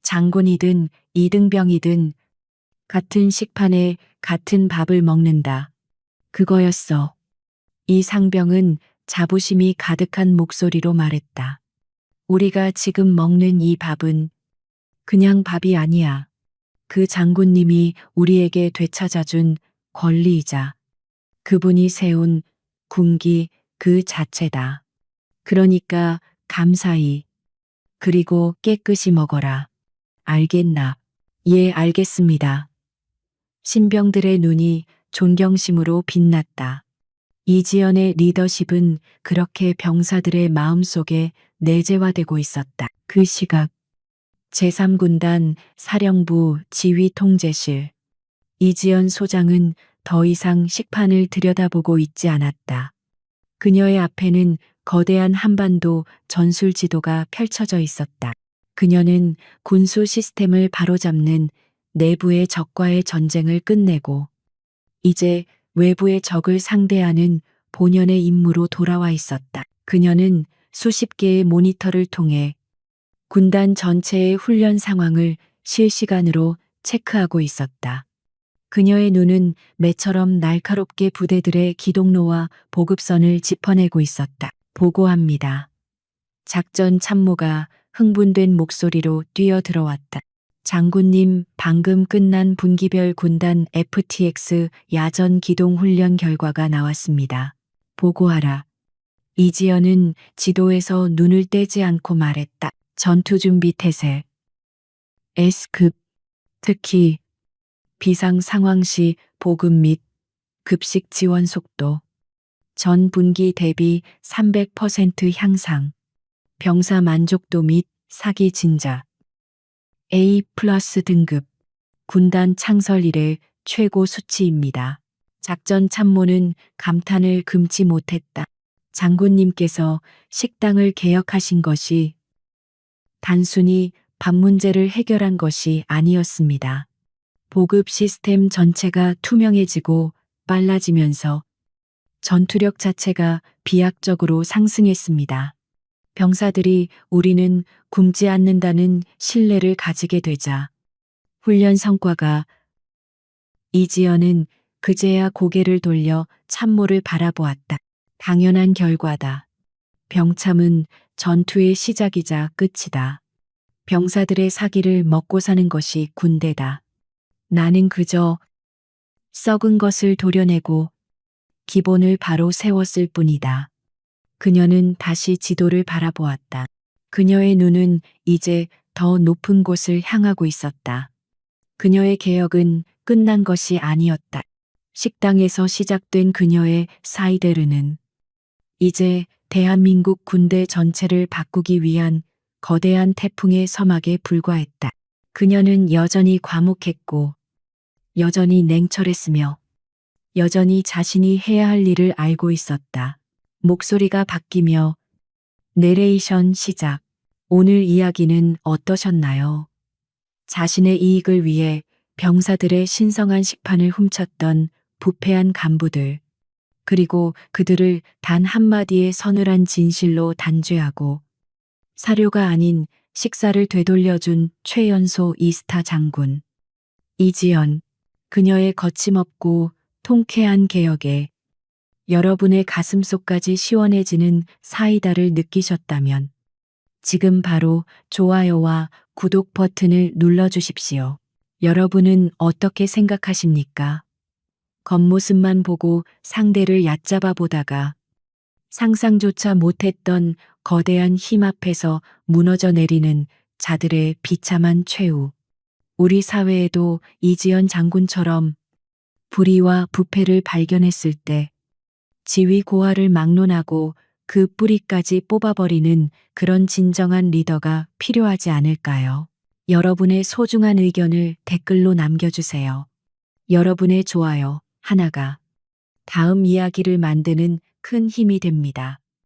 장군이든 이등병이든 같은 식판에 같은 밥을 먹는다. 그거였어. 이 상병은 자부심이 가득한 목소리로 말했다. 우리가 지금 먹는 이 밥은 그냥 밥이 아니야. 그 장군님이 우리에게 되찾아준 권리이자 그분이 세운 군기 그 자체다. 그러니까 감사히 그리고 깨끗이 먹어라. 알겠나? 예, 알겠습니다. 신병들의 눈이 존경심으로 빛났다. 이지연의 리더십은 그렇게 병사들의 마음속에 내재화되고 있었다. 그 시각 제3군단 사령부 지휘통제실. 이지연 소장은 더 이상 식판을 들여다보고 있지 않았다. 그녀의 앞에는 거대한 한반도 전술 지도가 펼쳐져 있었다. 그녀는 군수 시스템을 바로잡는 내부의 적과의 전쟁을 끝내고 이제 외부의 적을 상대하는 본연의 임무로 돌아와 있었다. 그녀는 수십 개의 모니터를 통해 군단 전체의 훈련 상황을 실시간으로 체크하고 있었다. 그녀의 눈은 매처럼 날카롭게 부대들의 기동로와 보급선을 짚어내고 있었다. 보고합니다. 작전 참모가 흥분된 목소리로 뛰어들어왔다. 장군님, 방금 끝난 분기별 군단 FTX 야전 기동 훈련 결과가 나왔습니다. 보고하라. 이지연은 지도에서 눈을 떼지 않고 말했다. 전투준비 태세. S급. 특히 비상 상황 시 보급 및 급식 지원 속도. 전 분기 대비 300% 향상. 병사 만족도 및 사기 진작. A+ 등급. 군단 창설 이래 최고 수치입니다. 작전 참모는 감탄을 금치 못했다. 장군님께서 식당을 개혁하신 것이 단순히 밥 문제를 해결한 것이 아니었습니다. 보급 시스템 전체가 투명해지고 빨라지면서 전투력 자체가 비약적으로 상승했습니다. 병사들이 우리는 굶지 않는다는 신뢰를 가지게 되자 훈련 성과가. 이지연은 그제야 고개를 돌려 참모를 바라보았다. 당연한 결과다. 병참은 전투의 시작이자 끝이다. 병사들의 사기를 먹고 사는 것이 군대다. 나는 그저 썩은 것을 도려내고 기본을 바로 세웠을 뿐이다. 그녀는 다시 지도를 바라보았다. 그녀의 눈은 이제 더 높은 곳을 향하고 있었다. 그녀의 개혁은 끝난 것이 아니었다. 식당에서 시작된 그녀의 사이데르는 이제 대한민국 군대 전체를 바꾸기 위한 거대한 태풍의 서막에 불과했다. 그녀는 여전히 과묵했고 여전히 냉철했으며 여전히 자신이 해야 할 일을 알고 있었다. 목소리가 바뀌며 내레이션 시작. 오늘 이야기는 어떠셨나요? 자신의 이익을 위해 병사들의 신성한 식판을 훔쳤던 부패한 간부들, 그리고 그들을 단 한마디의 서늘한 진실로 단죄하고 사료가 아닌 식사를 되돌려준 최연소 이스타 장군. 이지연, 그녀의 거침없고 통쾌한 개혁에 여러분의 가슴속까지 시원해지는 사이다를 느끼셨다면 지금 바로 좋아요와 구독 버튼을 눌러주십시오. 여러분은 어떻게 생각하십니까? 겉모습만 보고 상대를 얕잡아 보다가 상상조차 못했던 거대한 힘 앞에서 무너져 내리는 자들의 비참한 최후. 우리 사회에도 이지연 장군처럼 불의와 부패를 발견했을 때 지위 고하를 막론하고 그 뿌리까지 뽑아버리는 그런 진정한 리더가 필요하지 않을까요? 여러분의 소중한 의견을 댓글로 남겨주세요. 여러분의 좋아요 하나가 다음 이야기를 만드는 큰 힘이 됩니다.